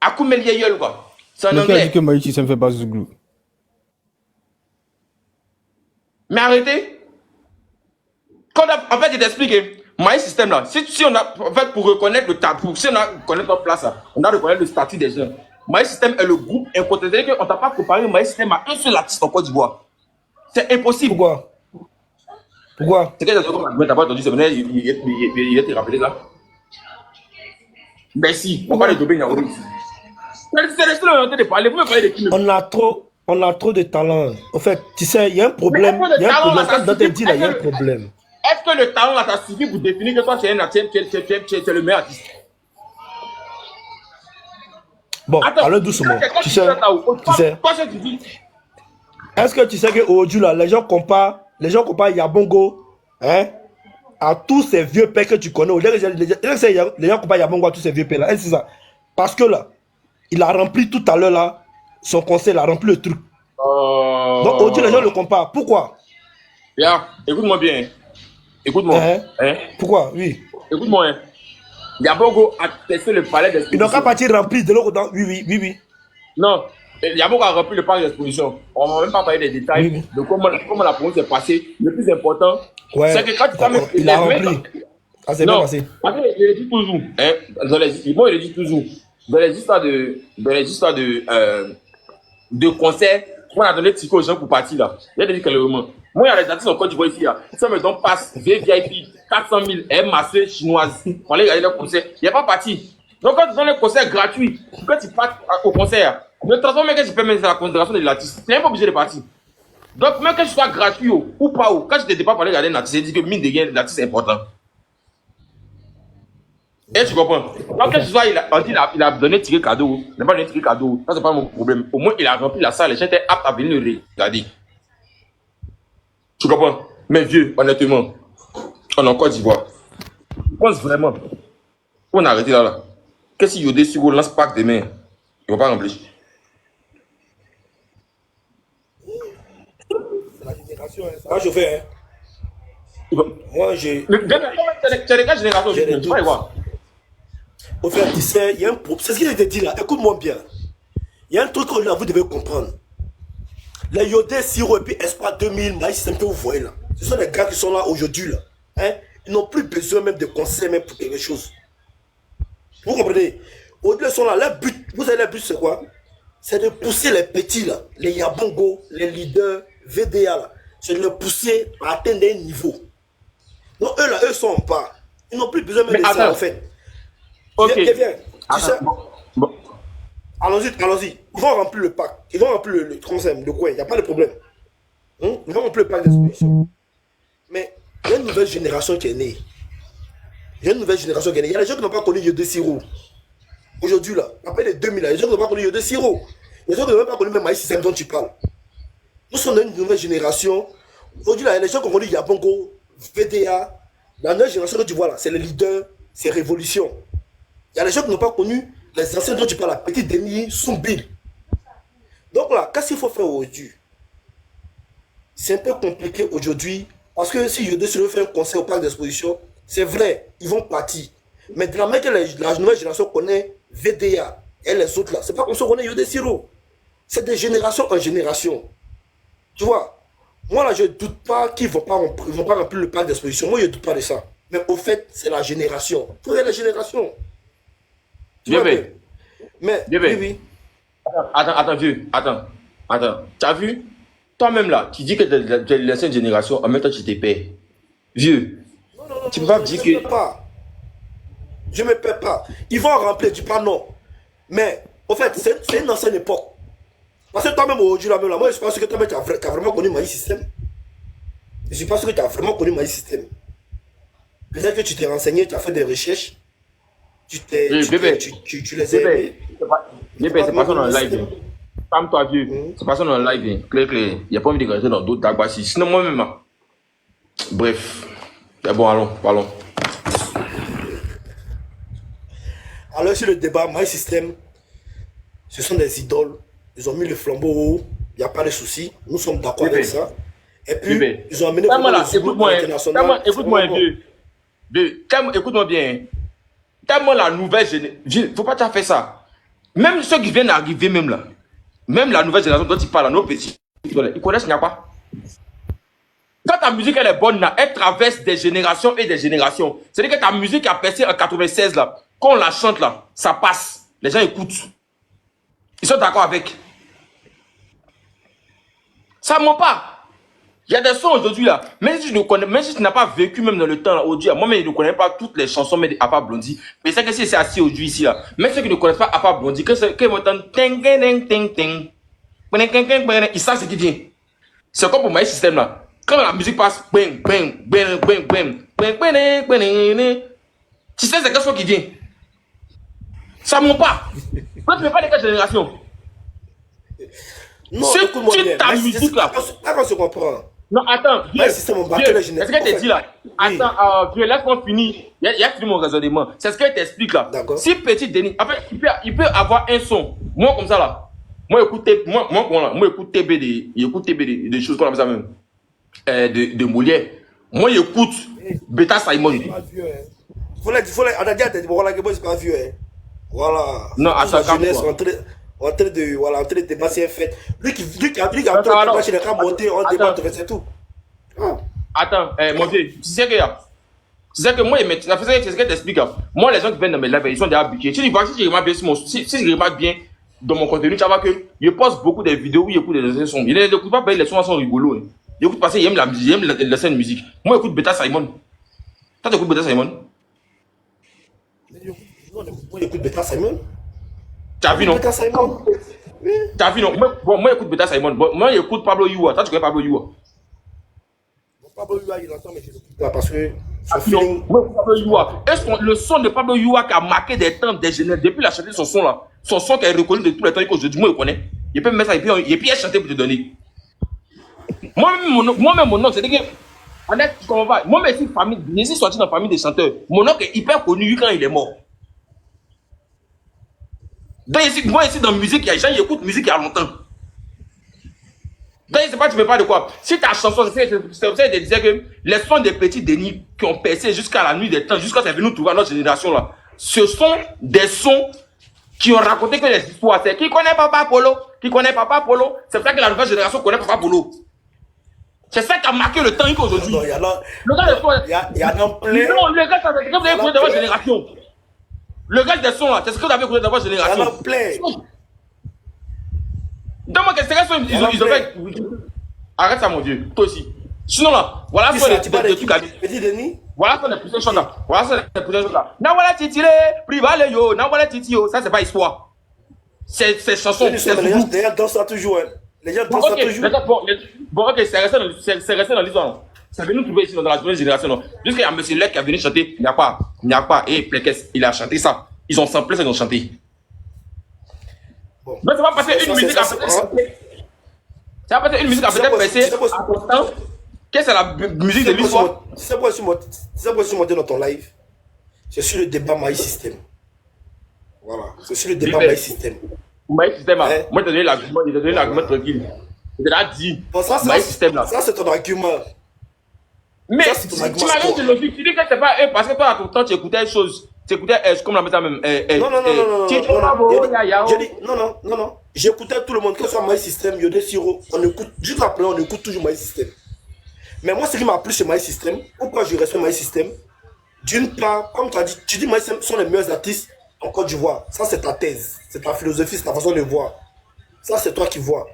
Akume Yeyel quoi? C'est en Mais qui a dit anglais. que Maïchi, ça ne fait pas Zouglou? Mais arrêtez. En fait, je t'explique. My System là, si on a, en fait, pour reconnaître le tabou, si on a reconnaître notre place là, on a reconnaître le statut des gens. My System est le groupe incontesté qu'on ne t'a pas comparé My System à un seul artiste en Côte d'Ivoire. C'est impossible. Pourquoi? Pourquoi? C'est quelque chose comme tu n'as pas entendu, il était rappelé là. Merci. On parle de Dobé Niaourou ici. C'est resté en train de parler. Vous me parlez de qui? On a trop de talent. En fait, tu sais, il y a un problème. Il y a un problème. Quand dans tes dit là, il y a un problème. Est-ce que le talent là t'a suffi pour définir que toi tu es un artiste, tu es le meilleur artiste? Bon, Attends, allons doucement. quand Tu sais, toi, tu dis, est-ce que tu sais qu'aujourd'hui là, les gens comparent Yabongo, hein, à tous ces vieux pères que tu connais. Les gens comparent Yabongo à tous ces vieux pères là. C'est ça. Parce que là, il a rempli tout à l'heure là, son conseil, il a rempli le truc. Donc aujourd'hui, les gens le comparent. Pourquoi? Bien, écoute-moi bien. Écoute-moi. Hein? Pourquoi? Oui. Écoute-moi. Yabongo a testé le palais Ils d'exposition. n'ont qu'à partir rempli de l'autre. Oui. Non, Yabongo a rempli le palais d'exposition. On ne va même pas parler des détails Oui. de comment la promotion s'est passée. Le plus important, Ouais. c'est que quand tu t'amènes. Il a rempli. Ah, c'est bien Non, passé. après, il le dit toujours. Hein, il le dit toujours. Dans les histoires de concerts, on a donné ticket aux gens pour partir là. Il a dit clairement. Moi, il y a des artistes en Côte d'Ivoire ici. Ça me donne passe VIP 400 000 massée chinoise. On aller regarder le concert. Il n'y a pas parti. Donc, quand tu donnes un concert gratuit, quand tu pars au concert, ne transforme même que tu permets la considération de l'artiste. Tu n'es pas obligé de partir. Donc, même que ce soit gratuit ou pas, quand je te dépasse pour aller regarder un artiste, je dis que mine de rien, l'artiste est important. Et tu comprends? Donc, que ce soit, il a donné ticket cadeau, il n'a pas donné ticket cadeau, ça c'est pas mon problème. Au moins, il a rempli la salle, les gens étaient aptes à venir le regarder. Tu comprends? Mais vieux, honnêtement, on est en Côte d'Ivoire. Je pense vraiment qu'on a arrêté là. Qu'est-ce que Yodé Suro lance Pack demain? Il ne va pas remplir. Moi, je fais. Moi, j'ai. Tu as des cas génération, J'ai des tu vas y voir. Au fait, tu sais, il y a un problème. C'est ce qu'il te dit là. Écoute-moi bien. Il y a un truc que là, vous devez comprendre. Les Yodé, Siro et puis Espoir 2000, Maïs System que vous voyez là. Ce sont des gars qui sont là aujourd'hui là. Hein? Ils n'ont plus besoin même de conseils, même pour quelque chose. Vous comprenez? Au-delà, ils sont là. Leur but, vous savez, leur but, c'est quoi? C'est de pousser les petits là, les Yabongo, les leaders, VDA là. C'est de les pousser à atteindre un niveau. Donc eux là, eux sont en bas. Ils n'ont plus besoin même de ça en fait. Ok. Viens. Tu sais, Bon. allons-y. Ils vont remplir le pack. Ils vont remplir le concept, le coin. Il n'y a pas de problème. Ils vont remplir le pack d'exposition. Mais il y a une nouvelle génération qui est née. Il y a des gens qui n'ont pas connu Yodé Siro. Aujourd'hui, là, après les 2000, il y a des gens qui n'ont pas connu Yodé Siro. Il y a des gens qui n'ont même pas connu même Maïs System dont tu parles. Nous sommes dans une nouvelle génération. Aujourd'hui, là, il y a des gens qui ont connu Yabongo, VDA. La nouvelle génération que tu vois là, c'est les leaders, c'est Révolution. Il y a des gens qui n'ont pas connu les anciens dont tu parles, la petite Denis, Soumbil. Donc là, qu'est-ce qu'il faut faire aujourd'hui? C'est un peu compliqué aujourd'hui. Parce que si Yodé Siro fait un concert au parc d'exposition, c'est vrai, ils vont partir. Mais de la manière que la nouvelle génération connaît VDA et les autres là, c'est pas comme ça qu'on connaît Yodé Siro. C'est de génération en génération. Tu vois, moi là, je ne doute pas qu'ils ne vont pas remplir le parc d'exposition. Moi, je ne doute pas de ça. Mais au fait, c'est la génération. Vous voyez la génération. Tu vois, mais, Bien, oui. Attends, vieux. Attends. Tu as vu? Toi-même là, tu dis que tu es de l'ancienne génération, en même temps tu t'es payé. Vieux, Non, tu peux pas me je dire ne me que. perds pas. Je me perds pas. Ils vont en remplir, je dis pas non. Mais, en fait, c'est une ancienne époque. Parce que toi-même, aujourd'hui, là, moi, je pense que toi-même, tu as vraiment connu Magic System. Je pense que tu as vraiment connu Magic System. Peut-être que tu t'es renseigné, tu as fait des recherches, tu Oui, bébé, les as aimés. bébé, c'est pas ça dans le live. Calme-toi, vieux. C'est pas ça dans le live. Clair. Il n'y a pas envie de rentrer dans d'autres tagbassis. Sinon, moi-même, hein. Bref. Mais bon, allons, parlons. Alors, sur le débat, My System, ce sont des idoles. Ils ont mis le flambeau haut. Il n'y a pas de souci. Nous sommes d'accord avec ça. Et puis, ils ont amené là, le football international. Écoute-moi, vieux. Écoute-moi bien. Tellement la nouvelle génération. Faut pas t'as fait ça. Même ceux qui viennent d'arriver, même là. Même la nouvelle génération dont tu parles, nos petits, ils connaissent n'y a pas. Quand ta musique elle est bonne là, elle traverse des générations et des générations. C'est-à-dire que ta musique a percé en 96 là, quand on la chante là, ça passe. Les gens écoutent. Ils sont d'accord avec. Ça ment pas. Il y a des sons aujourd'hui là, même si tu n'as pas vécu même dans le temps là, aujourd'hui, moi-même je ne connais pas toutes les chansons mais à part Blondie. Mais c'est que si c'est assis aujourd'hui ici là, même ceux qui ne connaissent pas à part Blondie, quand ils m'entendent ting ting ting ting, ils savent ce qui vient. C'est comme pour My System là. Quand la musique passe, bang, bang, bang, bang, bang, bang, bang, bang, bang, tu sais c'est quelque chose qui vient. Ça ment pas. Quand tu ne fais pas les 4 générations. Non, si écoute-moi bien. ta musique là. Là, on se comprend. Non, attends, est-ce que tu dit là? Attends, laisse-moi finir. Il a fini mon raisonnement. C'est ce qu'elle t'explique là. Si petit Denis, en fait, il peut avoir un son. Moi, comme ça là. Moi, écoute TB des choses comme ça même. De Molière. Moi, j'écoute Beta Simon. On a dit, c'est pas vieux. Voilà. Non, attends, en train de dépasser un fait. Lui qui a entendu dépasser les cas monter, on débat, c'est tout. Attends, mon Dieu, tu sais que moi, c'est ce que t'expliques. Moi, les gens qui viennent dans mes lives, ils sont déjà habitués. Si je remarque bien dans mon contenu, tu vas voir que je poste beaucoup de vidéos où j'écoute des sons. Il n'écoute pas, les sons sont rigolos. J'écoute parce qu'il aime la scène musique. Moi, j'écoute Beta Simon. Toi, tu écoutes Beta Simon? Moi, j'écoute Beta Simon. T'as vu, non? Beta Simon. T'as vu, non? Moi, j'écoute Beta Simon. Moi, j'écoute Pablo Yua. Toi, tu connais Pablo Yua? Pablo Yua, il entend, mais je l'écoute pas parce que. Pablo Yua. Est-ce le son de Pablo Yua qui a marqué des temps, des générations, depuis la chanté son son là, son son qui est reconnu de tous les temps qu'aujourd'hui, moi, je connais. Il peut me mettre ça et puis il chanter pour te donner. Moi-même, mon nom, c'est-à-dire que. Honnête, comment va? Moi-même, je suis sorti dans la famille des chanteurs. Mon oncle est hyper connu quand il est mort. Donc, moi, ici, dans la musique, il y a des gens qui écoutent musique il y a longtemps. Donc, je ne sais pas, tu me parles de quoi. Si ta chanson, c'est de dire que les sons des petits Denis qui ont percé jusqu'à la nuit des temps, jusqu'à ce que c'est venu trouver à notre génération là, ce sont des sons qui ont raconté que les histoires. C'est qui connaît Papa Polo? Qui connaît Papa Polo? C'est pour ça que la nouvelle génération connaît Papa Polo. C'est ça qui a marqué le temps qu'aujourd'hui. Il y en a plein. Non, le gars, c'est ce que vous avez écouté dans votre génération. Le gars des sons là, c'est ce que vous avez écouté dans votre génération. Il y en a plein. Donne-moi qu'est-ce que ils ont fait. Arrête ça, mon Dieu. Toi aussi. Sinon là, voilà ce que les trucs à dire. Petit Denis. Voilà ce que les puissances là. Voilà ce que les puissances là. Na voilà titilé, privale yo, na voilà titio. Ça, c'est pas histoire. C'est chansons. Les gens dansent ça toujours. Les gens dansent ça toujours. Bon, ok, c'est resté dans l'histoire. C'est venu trouver ici dans la nouvelle génération. Jusqu'à un monsieur Lec qui a venu chanter. Il n'y a pas. Et Plekes, il a chanté ça. Ils ont samplé ça, ils ont chanté. Mais ça va passer une musique à peut-être. Ça va passer une musique à peut-être passer à ton temps. Qu'est-ce que c'est la musique de l'histoire? C'est pourquoi je suis monté dans ton live. C'est sur le débat My System. Voilà. C'est sur le débat My System. My System, moi, je t'ai donné l'argument tranquille. Je t'ai dit. My System là. Ça, c'est ton argument. Mais tu m'as dit que logique. Tu dis que c'est pas eux parce que toi, à ton temps, tu écoutais des choses. Tu écoutais, comme la maison même. Non. J'écoutais tout le monde, que ce soit My System, Yodé Siro. On écoute, juste après, on écoute toujours My System. Mais moi, ce qui m'a plu chez My System, pourquoi je respecte My System, d'une part, comme tu as dit, tu dis My System sont les meilleurs artistes en Côte d'Ivoire. Ça, c'est ta thèse, c'est ta philosophie, c'est ta façon de voir. Ça, c'est toi qui vois.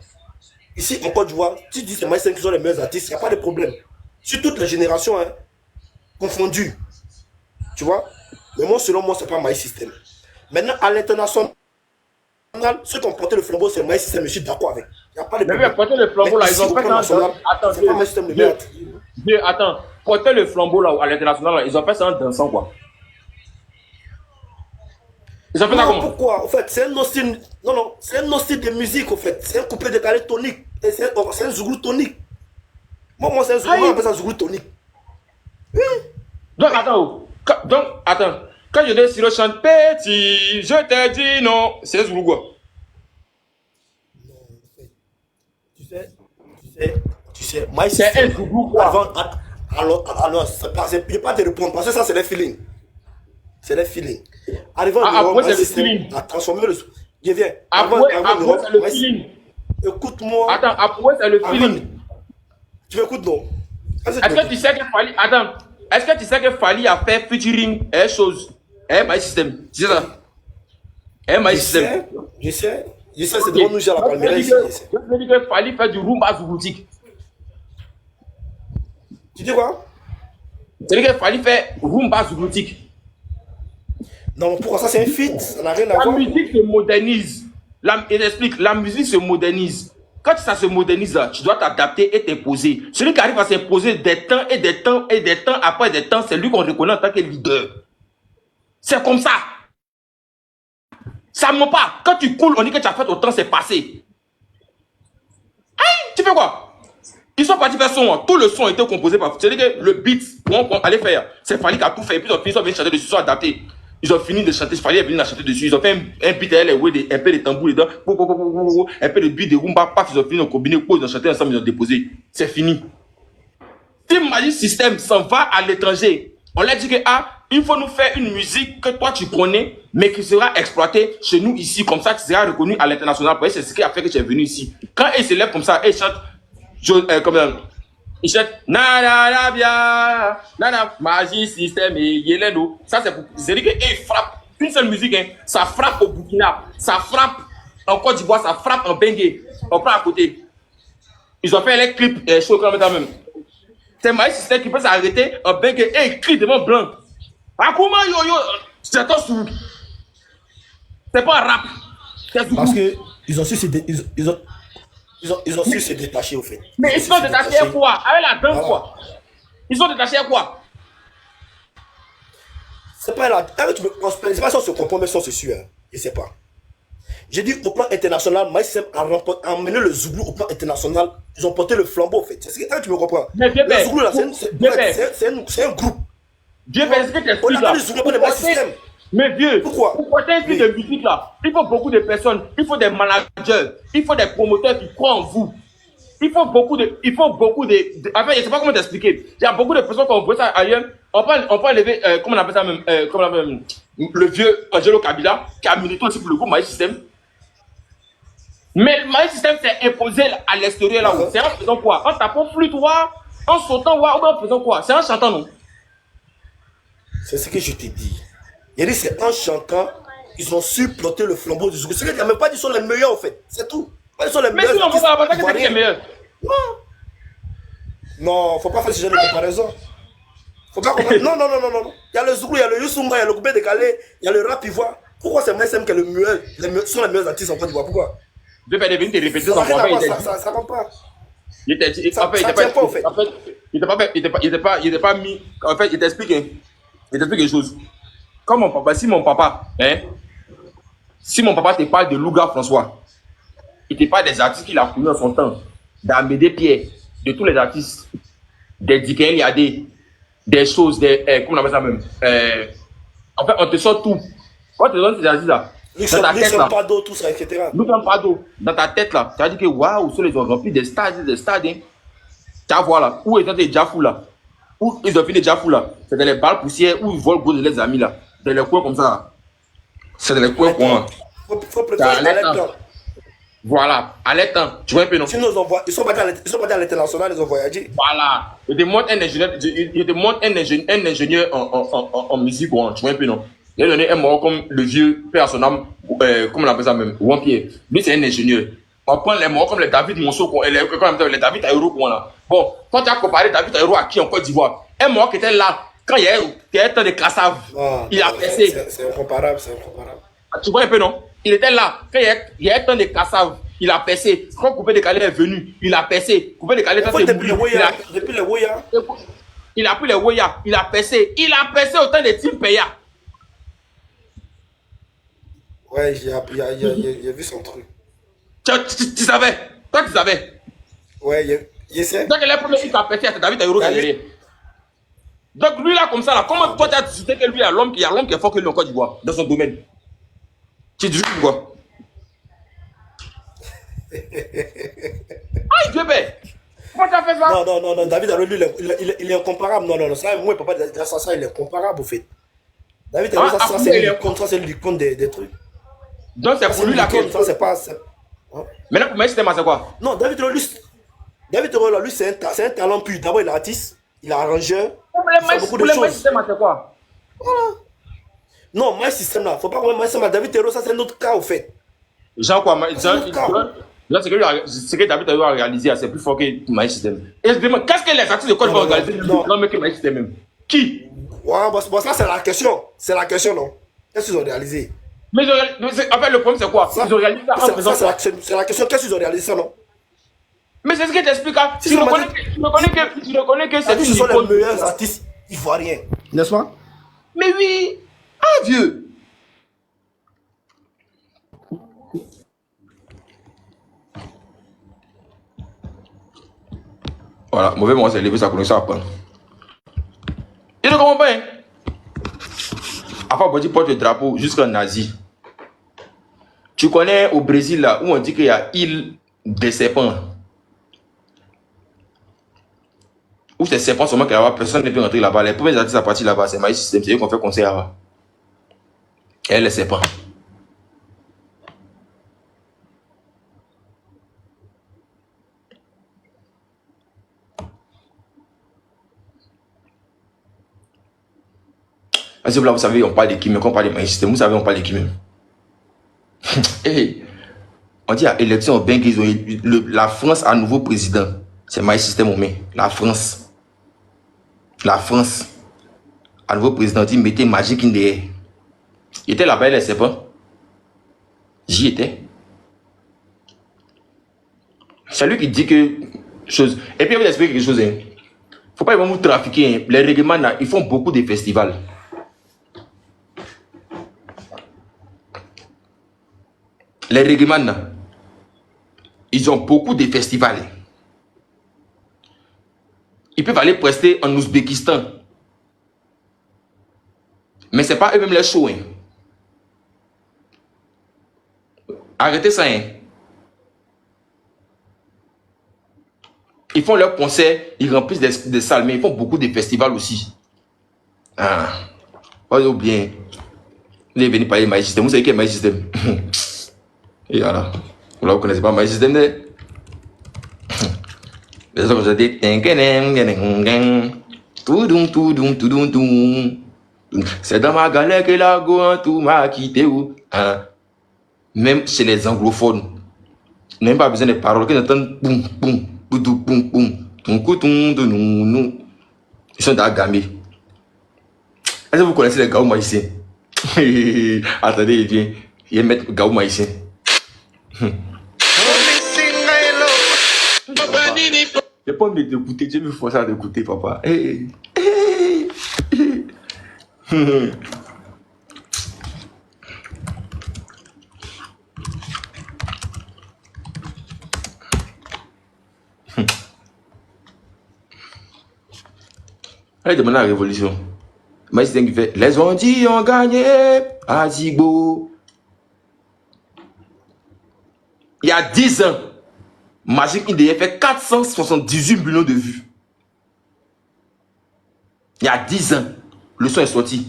ici en Côte d'Ivoire, tu dis que c'est Maïs System qui sont les meilleurs artistes, il n'y a pas de problème. Sur toutes les générations, hein, confondues. Tu vois? Mais moi, selon moi, c'est pas Maïs System. Maintenant, à l'international, ceux qui ont porté le flambeau, c'est Maïs System, je suis d'accord avec. Il n'y a pas de Mais problème. oui, porter le flambeau là, Mais ils ont ici, fait au plan ça. national, Attends, c'est pas Maïs System le meilleur. Attends, porter le flambeau là, à l'international, là, ils ont fait ça en dansant quoi. Ils ont fait ça Non, comment? pourquoi? En fait, c'est un autre style. Non, non, c'est un autre style de musique, en fait. C'est un couplet décalé tonique. Et c'est un zouglou tonique. Moi, c'est un zouglou. Moi, on appelle ça zouglou tonique. Oui. Donc, attends. Quand je dis Siro chante petit, je te dis non, c'est Zoulou quoi. Tu sais, Maïs C'est un System. Zoulou quoi. Alors, je ne vais pas te répondre parce que ça, c'est les feelings. C'est les feelings. Arrivant Ah, en Europe, après, Maïs c'est le System feeling. a transformé le. Je viens. Après, c'est le feeling. Écoute-moi. Attends, après, c'est le feeling. Tu m'écoutes, non? Est-ce que tu sais que Fali. Attends. Est-ce que tu sais que Fali a fait featuring et chose? Maïs System. Tu sais ça? Maïs System. Je sais, c'est devant nous, j'ai la palmeraie ici. Je me dis que Fali fait du rumba zougloutique. Tu dis quoi? C'est-à-dire que Fali fait rumba zougloutique. Non, pourquoi ça, c'est un feat? Ça n'a rien à La voir. musique se modernise. Il explique, la musique se modernise. Quand ça se modernise, là, tu dois t'adapter et t'imposer. Celui qui arrive à s'imposer des temps et des temps et des temps après des temps, c'est lui qu'on reconnaît en tant que leader. C'est comme ça. Ça ne ment pas. Quand tu coules, on dit que tu as fait autant, c'est passé. Aïe, tu fais quoi? Ils sont partis faire son. Tout le son a été composé par. C'est-à-dire que le beat qu'on allait faire, c'est Fali qui a tout fait. Et puis ils ont fini, ils sont venus chanter dessus, ils sont adaptés. Ils ont fini de chanter, Fali est venu la chanter dessus. Ils ont fait un beat à elle, un peu de tambour dedans, un peu de beat de rumba, paf, ils ont fini de combiner, ils ont chanté ensemble, ils ont déposé. C'est fini. Si Maïs System s'en va à l'étranger, on leur dit que il faut nous faire une musique que toi tu connais, mais qui sera exploitée chez nous ici, comme ça tu seras reconnu à l'international. C'est ce qui a fait que tu es venu ici. Quand ils se lèvent comme ça, ils chantent, ils chantent Nana bien, Nana Maïs System et Yeleno. Ça c'est pour. C'est-à-dire qu'ils frappent une seule musique, hein. Ça frappe au Burkina, ça frappe en Côte d'Ivoire, ça frappe en Bengué. On prend à côté. Ils ont fait les clips chaud comme ça même. C'est Maïs System qui peut s'arrêter en Bengué et il crie devant blanc. Ah comment yo, c'est un sous. C'est pas un rap. Parce que ils ont su se ils ont su se détacher au fait. Mais ils sont détachés à quoi? Avec la danse quoi? Ils sont détachés à quoi? C'est pas là. C'est pas si on se comprend, mais si on se suit. Je sais pas. J'ai dit au plan international, Maïs System a emmené le Zouglou au plan international. Ils ont porté le flambeau, en fait. C'est ce que tu me comprends. Mais le Zouglou, là, c'est un groupe. Dieu est-ce que tu expliques là? Le Zouglou, pas le Maïs System. Mais vieux, pourquoi? Pour porter un style de musique là, il faut beaucoup de personnes, il faut des managers, il faut des promoteurs qui croient en vous. Il faut beaucoup de. Enfin, je ne sais pas comment t'expliquer. Il y a beaucoup de personnes qui ont voulu ça ailleurs. On peut enlever, comment on appelle ça même, le vieux Angelo Kabila, qui a milité aussi pour le groupe Maïs System. Mais le Maïs System s'est imposé à l'extérieur là-haut. C'est en faisant quoi? En tapant flûte, en sautant, ou en faisant quoi? C'est en chantant, non? C'est ce que je t'ai dit. Il a dit c'est en chantant, ils ont su plotter le flambeau du Zouglou. C'est qu'il n'a même pas dit qu'ils sont les meilleurs en fait. C'est tout. Ils sont les meilleurs. Mais si on ne va pas dire que c'est les meilleurs. Non, faut pas faire ce genre de comparaison. Faut pas comparer. Non. Il y a le Zouglou, il y a le Youssouba, il y a le coupé décalé, il y a le rap ivoire. Pourquoi c'est Maïs System qui est le meilleur? Sont les meilleurs artistes en Côte d'Ivoire. Pourquoi? Je vais venir te répéter ça. Ça compte pas. Il était pas mis. En fait, il t'explique une chose. Comme mon papa, si mon papa te parle de Louga François, il te parle des artistes qu'il a connus en son temps, d'Amédée Pierre, de tous les artistes, des Dikaël Yadé, des choses, comment on appelle ça même en fait, on te sort tout. On te donne ces artistes là. Dans ta tête là. Pado, tout ça, etc. Pado, dans ta tête là. Tu as dit que waouh, ils ont rempli des stades. Hein. Tu vas voir là. Où ils ont des Jafou là. Où ils ont fini des Jafou là. C'est dans les balles poussières où ils volent gros de les amis là. C'est les coins comme ça. C'est dans les coins. Faut préparer à l'état. Voilà, à l'état. Tu vois un peu non? Sinon, ils sont pas à l'international, ils ont voyagé. Voilà. Il te montre un ingénieur en musique, tu vois un peu non? Il a donné un mot comme le vieux père à son âme, comment on appelle ça même, Wampierre. Lui, c'est un ingénieur. On prend les morts comme les David Monceau, les David Taïro. Bon, quand tu as comparé David Taïro à qui en Côte d'Ivoire? Un mort qui était là, quand il y a un temps de cassave, il a percé. C'est incomparable, c'est incomparable. Tu vois un peu, non? Il était là, quand il y a un temps de cassave, il a percé. Quand Coupé de Calais est venu, il a percé. Coupé de Calais, ça c'est depuis les Woya. Il a pris les Woya, il a percé. Il a percé autant de Tim Peya. Ouais, j'ai vu son truc. Tu savais? Toi, tu savais? Ouais, je sais. Donc, les premiers qui a percé, c'est David Taïro qui a gagné. Donc, lui, là, comme ça, là, comment toi, tu as décidé que lui, il y a l'homme qui est fort que lui en Côte d'Ivoire, dans son domaine? Tu dis quoi? Ah, Dieu ben! Comment tu as fait ça? Non, David Taïro, lui, il est incomparable. Non, ça, moi, papa, ça, il est incomparable, au fait. David Taïro, ça, c'est l'icône des trucs. Donc, c'est pour lui la ça, c'est pas. Maintenant, pour moi, c'est quoi? Non, David Taïro, lui, c'est un talent pur. D'abord, il est artiste, il est arrangeur. Il fait beaucoup de choses. C'est quoi? Voilà. Non, My System là, faut pas qu'on My System. David Taïro, ça c'est un autre cas au fait. Genre quoi? Là, ce que David Taïro a réalisé, c'est plus fort que My System. Et je demande, qu'est-ce que les artistes de Côte vont réaliser? Non, mais que My System même. Qui? Ouais, bon, ça c'est la question. C'est la question, non? Qu'est-ce qu'ils ont réalisé? Mais en fait, le problème c'est quoi? Ils ont réalisé ça en faisant ça. C'est la question, qu'est-ce qu'ils ont réalisé ça, non? Mais c'est ce que t'expliques. Tu reconnais que c'est ce sont les meilleurs artistes ivoiriens. N'est-ce pas? Mais oui. Ah, vieux. Voilà, mauvais moment, c'est lever sa connexion après. Il ne comprend pas, hein? Après, on dit porte le drapeau jusqu'en Asie. Tu connais au Brésil, là, où on dit qu'il y a île des serpents. Où c'est serpents seulement qu'il y a personne ne peut rentrer là-bas. Les premiers artistes à partir là-bas, c'est My System, c'est eux qu'on fait concert là-bas. Et les serpents. Vous savez, on parle de qui même, quand on parle de My System, vous savez, on parle de qui même. Hey, on dit à l'élection, bien qu'ils ont la France a un nouveau président. C'est My System, on met. La France. La France. Un nouveau président, il mettait Magic in the air. Il était là-bas, il ne sait pas. J'y étais. C'est lui qui dit que chose. Et puis, il va expliquer quelque chose. Il ne faut pas vraiment trafiquer. Hein. Les règlements, ils font beaucoup de festivals. Les règlements, ils ont beaucoup de festivals. Ils peuvent aller prester en Ouzbékistan. Mais ce n'est pas eux-mêmes les shows. Hein. Arrêtez ça. Hein. Ils font leurs concerts, ils remplissent des salles, mais ils font beaucoup de festivals aussi. Ah, pas oublier. Vous êtes venu parler de My System. Vous savez qui est My System? Et voilà. Vous ne connaissez pas My System, mais... Les autres, je dis... C'est dans ma galère que la goût tout m'a quitté. Même chez les anglophones, même pas besoin de paroles, qu'ils entendent boum, boum, boum, boum, boum, boum, ils sont dans Gamé. Est-ce que vous connaissez les Gaou maïsiens? Attendez, il vient. Il va mettre Gaou maïsien. J'ai pas envie d'écouter, Dieu me force à d'écouter, papa. Hey. Allez, demandez la révolution. Mais c'est qui fait. Les Ondis ont gagné à Zigbo. Il y a 10 ans, Magic IDF fait 478 millions de vues. Il y a 10 ans, le son est sorti.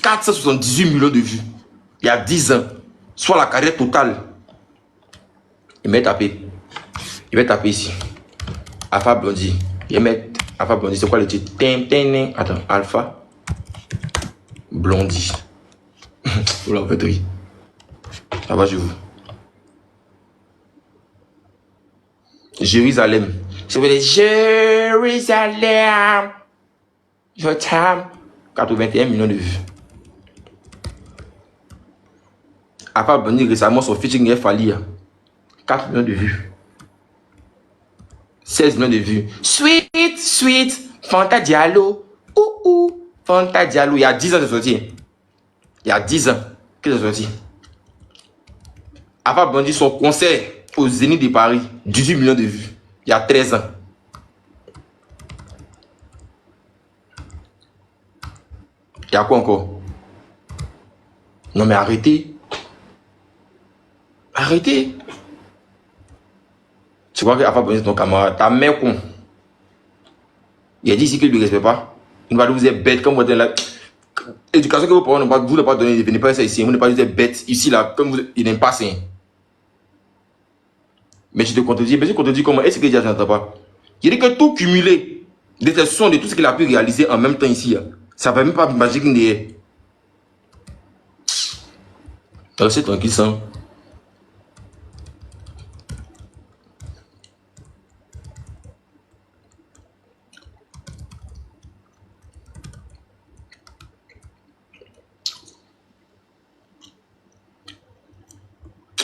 478 millions de vues. Il y a 10 ans, soit la carrière totale. Il va taper. Il va taper ici. Alpha Blondie. Il va mettre Alpha Blondie. C'est quoi le titre? Attends, Alpha Blondie. Vous l'avez fait. Ça va, je vous. Jérusalem. Je vais Jérusalem. Je t'aime. 81 millions de vues. Alpha Blondy récemment son featuring est Fali. 4 millions de vues. 16 millions de vues. Sweet, sweet, Fanta Diallo. Fanta Diallo. Il y a 10 ans de sortie. Il y a 10 ans que c'est sorti. Alpha Blondy, son concert au Zénith de Paris, 18 millions de vues. Il y a 13 ans. Il y a quoi encore? Non mais arrêtez. Arrêtez. Tu crois que Alpha Blondy, ton camarade, ta mère con. Il a dit ici qu'il ne lui respecte pas. Il va vous être bête comme vous êtes là. Éducation que vos parents ne vous pas donner, venez pas ça ici. Vous ne pas vous être bête ici là, comme vous, il n'aime pas ça. Mais je te contredis, comment est-ce que je n'entends pas? Je dis que tout cumulé de tes sons, de tout ce qu'il a pu réaliser en même temps ici, ça ne va même pas magique ni. C'est tranquille ça.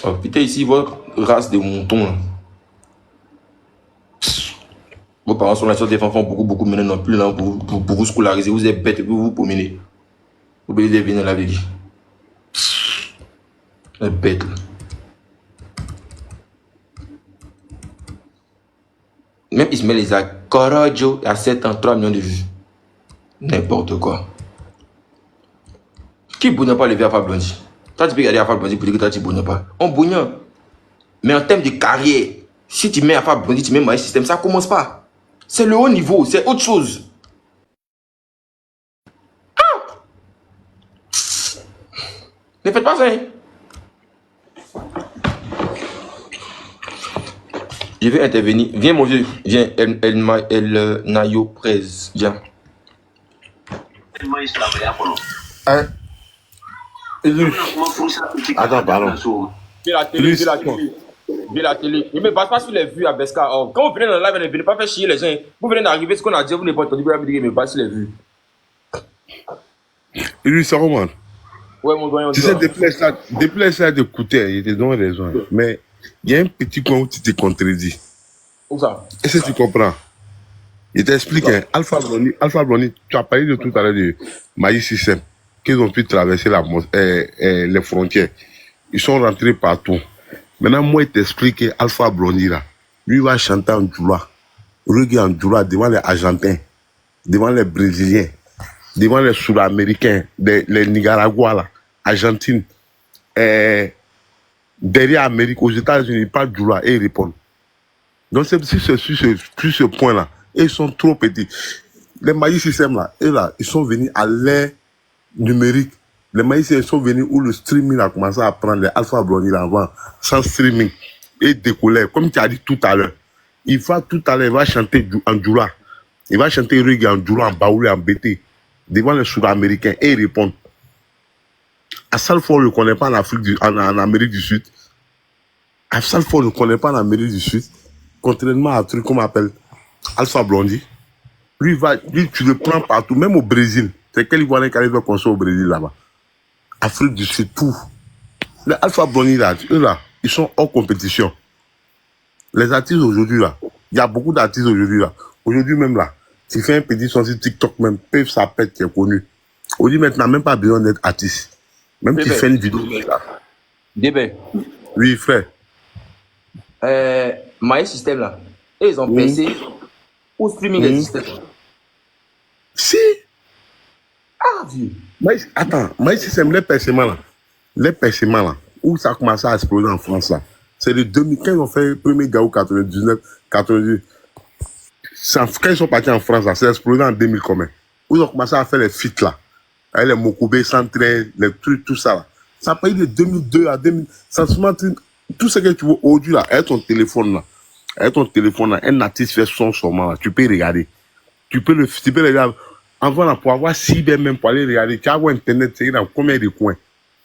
Oh putain, ici, votre race de moutons là. Vos parents sont là sur des enfants beaucoup maintenant non plus là pour vous scolariser. Vous êtes bêtes et vous promener. Vous pouvez venir là avec. Vous êtes bêtes là. Même Ismaël Isaac, Korojo à 7 ans, 3 millions de vues. N'importe quoi. Qui ne pas lever à Alpha Blondy? Toi, tu peux regarder Alpha Blondy pour dire que toi, tu ne pas. On bougne. Mais en termes de carrière, si tu mets Alpha Blondy, tu mets My System, ça ne commence pas. C'est le haut niveau, c'est autre chose. Ah! Ne faites pas ça, hein? Je vais intervenir. Viens, mon vieux. Viens, El Nayo Prez. Viens. Hein? Attends, pardon. Viens la télé, viens la télé. Viens la télé. Ne me base pas sur les vues à Beska. Oh, quand vous venez dans le live, ne venez pas faire chier les gens. Vous venez d'arriver, ce qu'on a dit, vous n'avez pas entendu, vous avez dit, mais pas sur les vues. Lui, ça remonte. Ouais, mon doyen. Tu sais, depuis ça d'écouter, il te donne raison. Mais il y a un petit point où tu te contredis. Où ça? Est-ce que tu comprends? Il t'explique, hein, Alpha Blondy, tu as parlé de tout à l'heure de My System, qu'ils ont pu traverser les frontières. Ils sont rentrés partout. Maintenant, moi, il t'explique que Alpha Blondy, là, lui va chanter en Djoula, reggae en Djoula devant les Argentins, devant les Brésiliens, devant les Sud-Américains, les Nicaragua, là, Argentine, derrière Amérique, aux États-Unis, ils parlent Djoula et ils répondent. Donc, c'est sur ce point-là. Et ils sont trop petits. Les My System là, ils sont venus à l'ère numérique. Les My System sont venus où le streaming a commencé à prendre les Alpha Blondy avant, sans streaming. Et décoller. Comme tu as dit tout à l'heure. Il va chanter en Djoula. Il va chanter reggae en Djoula, en Baoulé, en BT. Devant les Sud-Américains. Et ils répondent. À Salford, on ne le connaît pas en Amérique du Sud. À Salford, on ne le connaît pas en Amérique du Sud. Contrairement à un truc qu'on appelle Alpha Blondy, lui, tu le prends partout, même au Brésil. C'est quel Ivoirien qui arrive à construire au Brésil là-bas? Afrique du Sud, tout. Les Alpha Blondy là, eux là, ils sont hors compétition. Les artistes aujourd'hui là, il y a beaucoup d'artistes aujourd'hui là. Aujourd'hui même là, tu fais un petit son sur TikTok même, PEF ça pète, tu es connu. Aujourd'hui maintenant, même pas besoin d'être artiste. Même tu fais une vidéo là. Débé. Oui, frère. My System là, et ils ont PC. Où streaming existe? Si. Ah, vieux. Attends, My System, les percements là, où ça a commencé à exploser en France là, c'est le 2000, quand ils ont fait le premier Gaou 99, 98, quand ils sont partis en France là, c'est explosé en 2000 combien? Où ils ont commencé à faire les feats là, avec les Mokobé 113, les trucs, tout ça là. Ça a payé de 2002 à 2000, ça se met tout ce que tu vois aujourd'hui là, avec ton téléphone là. Avec ton téléphone, là, un artiste fait son là, tu peux regarder. Tu peux regarder. Avant, là, pour avoir cyber même, pour aller regarder, tu as Internet, c'est dans combien de coins?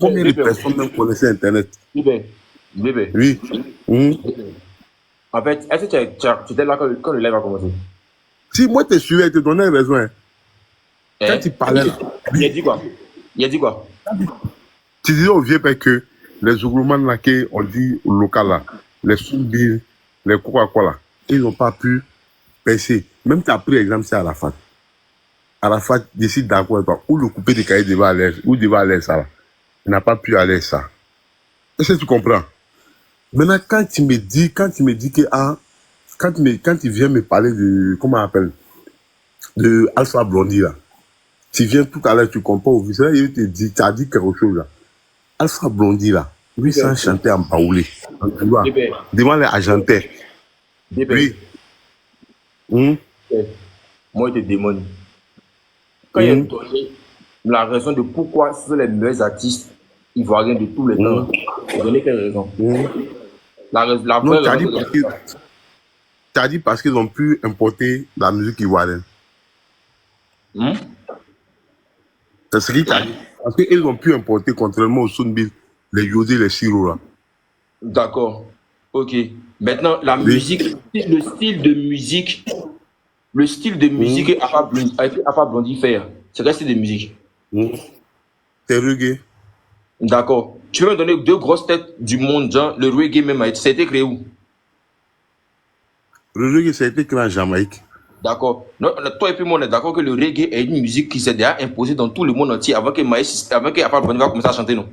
Combien de personnes même connaissaient Internet? Bébé. Oui. En fait, est-ce que tu étais là quand le live a commencé? Si moi, te suivais, je te donnais raison. Hein. Quand Hein? tu parlais là, Il a dit quoi? Il a dit quoi? tu disais au vieux père que les Zouglomans là, on dit au local là, les Soumbil, les Coca-Cola, ils n'ont pas pu percer. Même tu as pris l'exemple, c'est Arafat. Arafat décide d'accord avec toi, ou le couper des cahiers devant à l'aise, ou devant à l'aise ça là. Il n'a pas pu aller ça. Est-ce que tu comprends? Maintenant, quand tu me dis que, ah, quand tu viens me parler de, comment on appelle, de Alpha Blondie là, tu viens tout à l'heure, tu comprends au visage, il te dit, tu as dit quelque chose là. Alpha Blondie là, lui, ça chantait en baoulé, tu vois, devant les agentais. Oui. Moi, je te demande. Quand il a donné la raison de pourquoi ce sont les meilleurs artistes ivoiriens de tous les temps, il a donné quelle raison? La Non, vraie raison. tu as dit parce qu'ils ont pu importer la musique ivoirienne. C'est ce qu'il t'a dit. Parce qu'ils ont pu importer, contrairement au Soundbill, les Yodé, les Siro là. D'accord. Ok. Maintenant, la musique, le style de musique que Alpha Blondie fait, c'est quel style de musique? C'est reggae. D'accord. Tu veux me donner deux grosses têtes du monde, genre le reggae même, ça a été créé où? Le reggae, ça a été créé en Jamaïque. D'accord. Toi et puis moi, on est d'accord que le reggae est une musique qui s'est déjà imposée dans tout le monde entier avant que Alpha Blondie va commencer à chanter, non?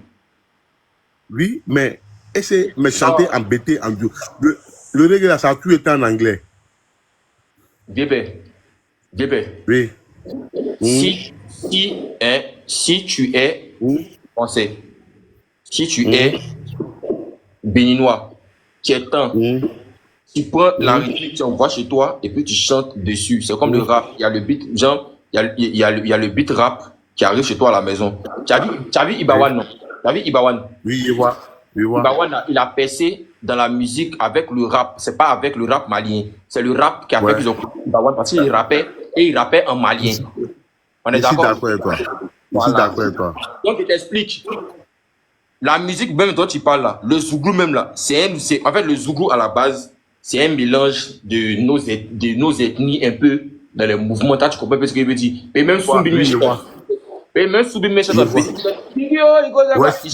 Oui, mais chanter en BT, en duo. Le reggae, là, ça a tout été en anglais. Bébé. Oui. Si tu es français, si tu es béninois, qui est temps, tu prends la rythmique, tu envoies chez toi et puis tu chantes dessus. C'est comme le rap. Il y a le beat, genre, il y a le beat rap qui arrive chez toi à la maison. Tu as vu Ibawan, non? Tu as vu Ibawan? Oui, je vois. Ibawan, il a percé dans la musique avec le rap. C'est pas avec le rap malien. C'est le rap qui a fait qu'ils ont pris Ibawan parce qu'il rappait et il rappait en malien. On est d'accord? Je suis d'accord avec toi. Donc, je t'explique. La musique même dont tu parles là, le Zouglou même là, en fait le Zouglou à la base, c'est un mélange de nos ethnies un peu dans les mouvements. Tu comprends un peu ce que je veux dire? Et même Soubi Méchant. Et même Soubi Méchant. Ouais,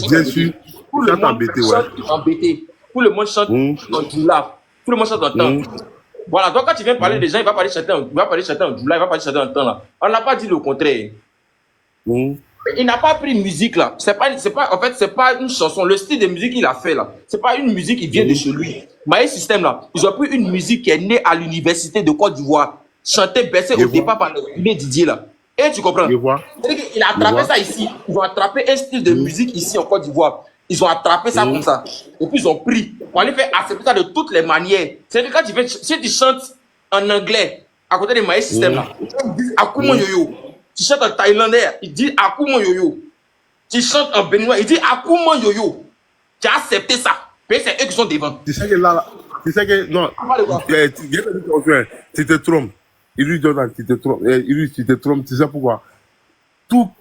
bien sûr. Tout le monde chante en BT. Tout le monde chante en Djoula. Tout le monde chante en temps. Voilà, donc quand tu viens parler des gens, il va parler chanter en Djoula, il va parler chanter en temps là. On n'a pas dit le contraire. Il n'a pas pris musique là. En fait, c'est pas une chanson. Le style de musique qu'il a fait là, c'est pas une musique qui vient de chez lui. Maïs System là, ils ont pris une musique qui est née à l'université de Côte d'Ivoire, chantée, baissée au départ par le Didier là. Et tu comprends? Il a attrapé ça ici. Ils ont attrapé un style de musique ici en Côte d'Ivoire. Ils ont attrapé ça comme ça. Et puis ils ont pris. On les fait accepter ça de toutes les manières. C'est-à-dire que quand si tu chantes en anglais à côté de Maïs System là, ils disent Akumo Yoyo. Tu chantes en thaïlandais, il dit Akumo Yoyo. Tu chantes en béninois, il dit Akumo Yoyo. Tu as accepté ça. Mais c'est eux qui sont devant. Tu sais que là, non, tu te trompes. Il lui donne, tu te trompes. Tu sais pourquoi? Tout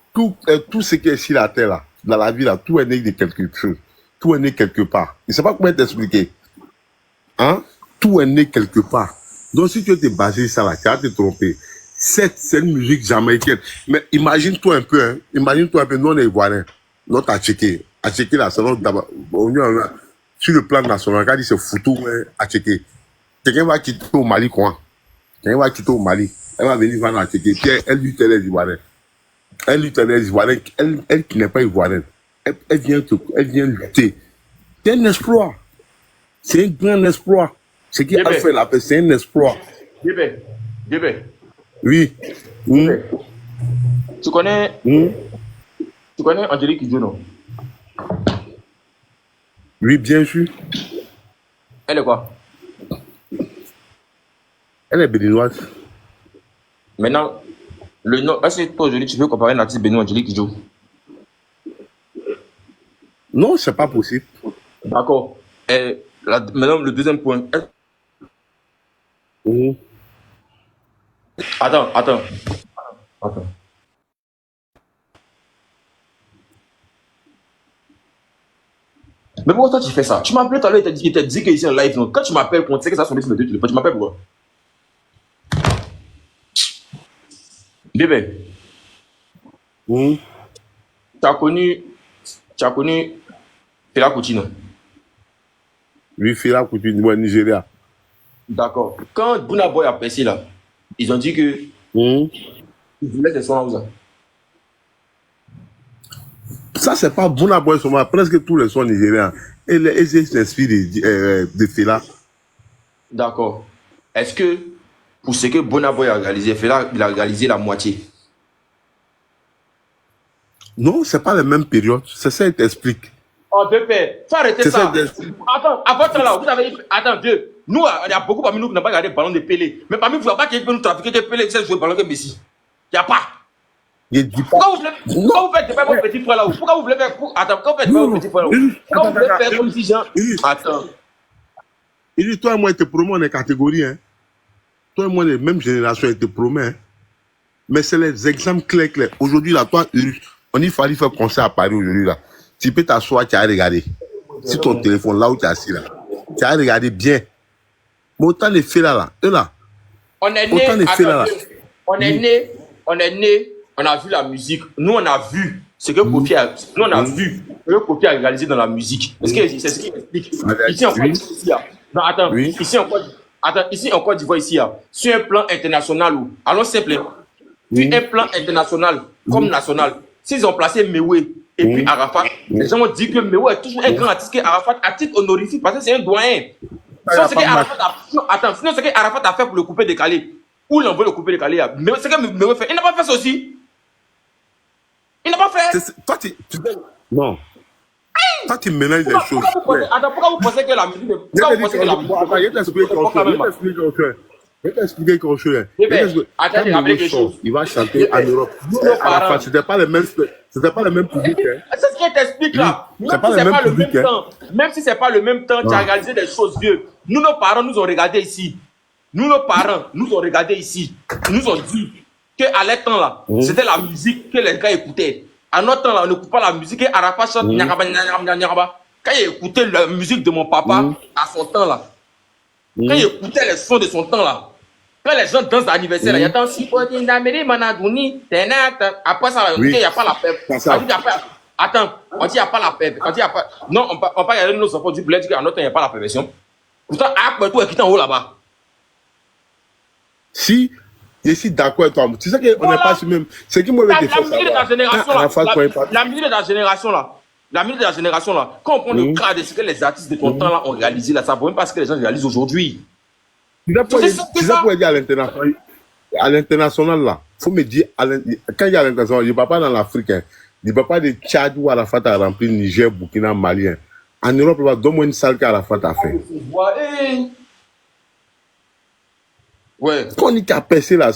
ce qui est sur la terre là, dans la vie là, tout est né de quelque chose. Tout est né quelque part. Je ne sais pas comment t'expliquer. Hein? Tout est né quelque part. Donc si tu te basé sur ça là, tu vas te tromper. C'est une musique jamaïcaine. Mais imagine-toi un peu, nous on est ivoiriens. Notre à checker la salon d'abord. Sur le plan national, quand il se foutu à checker. Quelqu'un va quitter au Mali, quoi. Elle va venir vendre à checker. Puis elle lutte les Ivoiriens. Elle qui n'est pas ivoirienne. Elle vient lutter. C'est un exploit. C'est un grand exploit. Ce qui a fait la paix, c'est un exploit. Débé. Oui. Tu connais Angélique Kidjo, non? Oui, bien sûr. Elle est quoi? Elle est béninoise. Maintenant, le nom, est-ce que toi aujourd'hui tu veux comparer un artiste béninois Angélique Kidjo? Non, c'est pas possible. D'accord. Maintenant, le deuxième point. Attends. Mais pourquoi toi tu fais ça? Tu m'as appelé tout à l'heure, il t'a dit que ici en live. Donc, quand tu m'appelles, quand tu sais que ça sonne sur mes deux téléphones, tu m'appelles pourquoi? Bébé, Hum. tu as connu Fela Kuti, non? Oui, Fela Kuti, ouais, Nigeria. D'accord. Quand Burna Boy a percé là, ils ont dit que Hum. ils voulaient des sons là. Ça, c'est pas Burna Boy seulement, presque tous les sons nigériens. Et les s'inspirent de Fela. D'accord. Est-ce que pour ce que Burna Boy a réalisé, Fela, il a réalisé la moitié? Non, c'est pas la même période. C'est ça, il t'explique. Oh, bébé, faut arrêter C'est ça. ça, Attends, à votre temps là, vous avez. Attends, Dieu. Nous, il y a beaucoup parmi nous qui n'ont pas regardé le ballon de Pelé. Mais parmi vous, il n'y a pas qui peut nous trafiquer que Pelé qui sait jouer le ballon que Messi. Il n'y a pas. Il dit pas. Pourquoi vous faites pas vos petits frères là-haut? Pourquoi vous voulez faire. Attends, pourquoi vous faites pas vos petits frères là-haut? Pourquoi vous voulez faire comme si gens. Attends. Il dit, toi et moi, il te promet, on est catégorie. Hein. Toi et moi, les mêmes générations, il te promet. Hein. Mais c'est les exemples clairs. Aujourd'hui, là, toi, on y fallait faire concert à Paris aujourd'hui, là. Tu peux t'asseoir, tu as regardé. Si ton téléphone, là où tu es assis, là, tu as regardé bien. Mais autant les faits là, eux là. On est né. Autant les faits là. On est né, on a vu la musique. Nous, on a vu ce que Kofi a. Nous, on a vu ce que Kofi a réalisé dans la musique. C'est ce qu'il explique. Ici, en Côte d'Ivoire. Non, attends. Oui. Ici, en Côte d'Ivoire, ici, sur un plan international, allons simple. Sur un plan international comme national. S'ils ont placé Mewé et puis Arafat, les gens ont dit que Mewé est toujours un grand artiste que Arafat, à titre honorifique, parce que c'est un doyen. Sinon, ce que Arafat a fait pour le couper décalé, ou l'envoyer le couper décalé, mais ce que Mewé fait, il n'a pas fait ça aussi. Il n'a pas fait. Toi, non. Toi, tu mélanges les choses. Attends, pourquoi vous pensez que la musique. Pourquoi vous pensez que la musique. Attends, je vais t'expliquer quelque chose. Attends, j'ai rappelé quelque chose. Il va chanter en Europe. Arafat, c'était pas le même public. C'est ce qu'il t'explique là. C'est pas le même public. Même si c'est pas le même temps, tu as réalisé des choses vieux. Nous, nos parents nous ont regardé ici. Nous ont regardé ici. Ils nous ont dit qu'à leur temps là, c'était la musique que les gars écoutaient. À notre temps là, on n'écoute pas la musique et Arafat chante nyaraba, nyaraba, nyaraba. Quand il écoutait la musique de mon papa à son temps là, quand il écoutait les sons de son temps là, quand les gens dansent l'anniversaire là, il y a tant si après ça, il n'y a pas la paix. Attends, on dit il n'y a pas la paix. Non, on parle regarder nos enfants du bled, qu'à notre temps, il n'y a pas la perversion. Pourtant, après tout, est en haut là-bas. Si, je suis d'accord avec toi. Tu sais qu'on n'est pas sur même. C'est qui moi le La musique de la génération là. La musique de la génération là. La musique de la génération là. Quand on prend le cas de ce que les artistes de ton temps là ont réalisé là, ça ne vaut même pas ce que les gens réalisent aujourd'hui. Tu sais pourquoi dire à l'international là, faut me dire, quand il y a l'international, je ne parle pas dans l'Afrique, je ne parle pas de Tchad où Arafat a rempli Niger, Burkina, Mali. En Europe, donne-moi une salle qu'Arafat a fait. Ouais. Quand on dit qu'à percer là,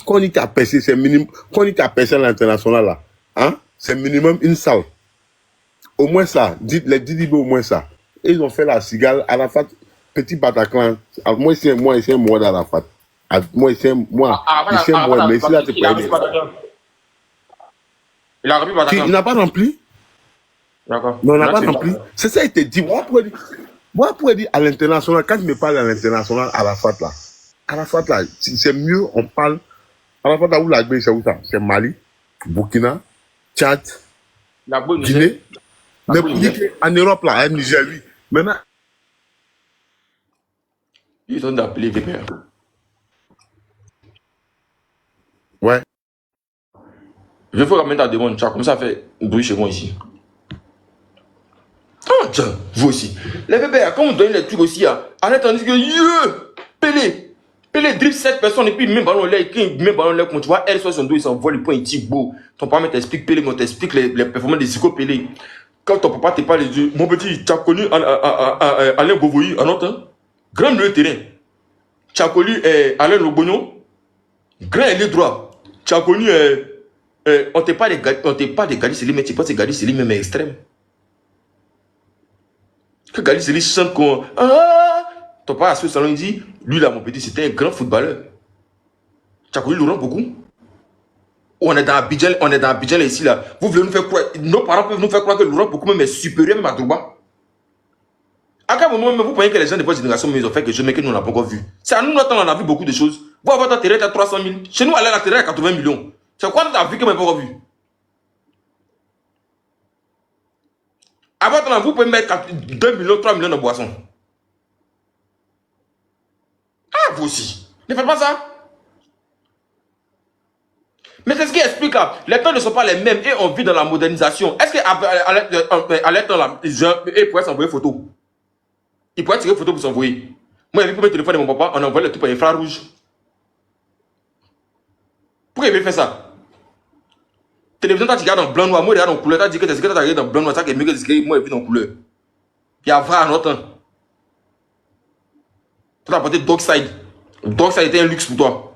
quand on dit qu'à percer, c'est minimum, quand on dit qu'à percer à l'international là, hein, c'est minimum une salle. Au moins ça, les Didi au moins ça. Et ils ont fait la cigale, Arafat, petit Bataclan. Moi, c'est moi d'Arafat. Moi, c'est moi, mais c'est là, tu peux aider. Il a rempli Bataclan. Il n'a pas rempli? D'accord. Non, il n'a pas rempli. C'est ça, il te dit. Moi, pour dire à l'international, quand je me parle à l'international, Arafat là, c'est mieux, on parle. Arafat là, où la Guinée, c'est où ça? C'est Mali, Burkina, Tchad, Guinée. Mais pour dire qu'en Europe là, à Niger, oui. Maintenant. Ils ont appelé VPR. Ouais. Je vais ramener ta demande, tu as comme ça fait bruit chez moi ici. Ah, tiens, vous aussi. Les VPR, quand vous donnez les trucs aussi, en attendant que Pelé dribble 7 personnes et puis même ballon là, quand tu vois R62, il s'envoie le point, il tire beau. Ton papa t'explique Pelé, on t'explique les performances des Zico Pelé. Quand ton papa te parle, il dit, mon petit, tu as connu Alain Bovoyi en autre temps, grand milieu de terrain. Tu as connu Alain Lobognon, grand ailier droit. Tu as connu, on ne pas des Gali Seli, mais tu penses que Gali Seli même extrême. Que Gali Seli chante qu'on. Ton père à ce salon, il dit, lui là, mon petit, c'était un grand footballeur. Tu as connu Laurent beaucoup. On est dans Abidjan ici là. Vous voulez nous faire croire, nos parents peuvent nous faire croire que l'Europe beaucoup même est supérieur même à Drogba. À quel moment vous pensez que les gens de votre génération ils ont fait quelque chose mais que nous n'avons pas encore vu? C'est à nous notre temps on a vu beaucoup de choses. Vous avez votre terrain à 300 000. Chez nous, aller à la terrain à 80 millions. C'est quoi notre vie que nous n'avons pas encore vu? À votre temps, vous pouvez mettre 2 millions, 3 millions de boissons. Ah, vous aussi. Ne faites pas ça. Mais c'est ce qui explique là. Les temps ne sont pas les mêmes et on vit dans la modernisation. Est-ce qu'à l'époque là, ils pourraient s'envoyer photos? Ils pourraient tirer photos pour s'envoyer. Moi, j'ai vu pour le téléphone de mon papa, on a envoyé le tout par infrarouge. Pourquoi il veut faire ça? Télévision, tu regardes en blanc noir, moi, je regarde en couleur, tu dis que tu as regardé en blanc noir, ça qui est mieux que ce que moi, je vis en couleur. Il y a vrai à notre temps. Tu as apporté Dockside. Dockside était un luxe pour toi.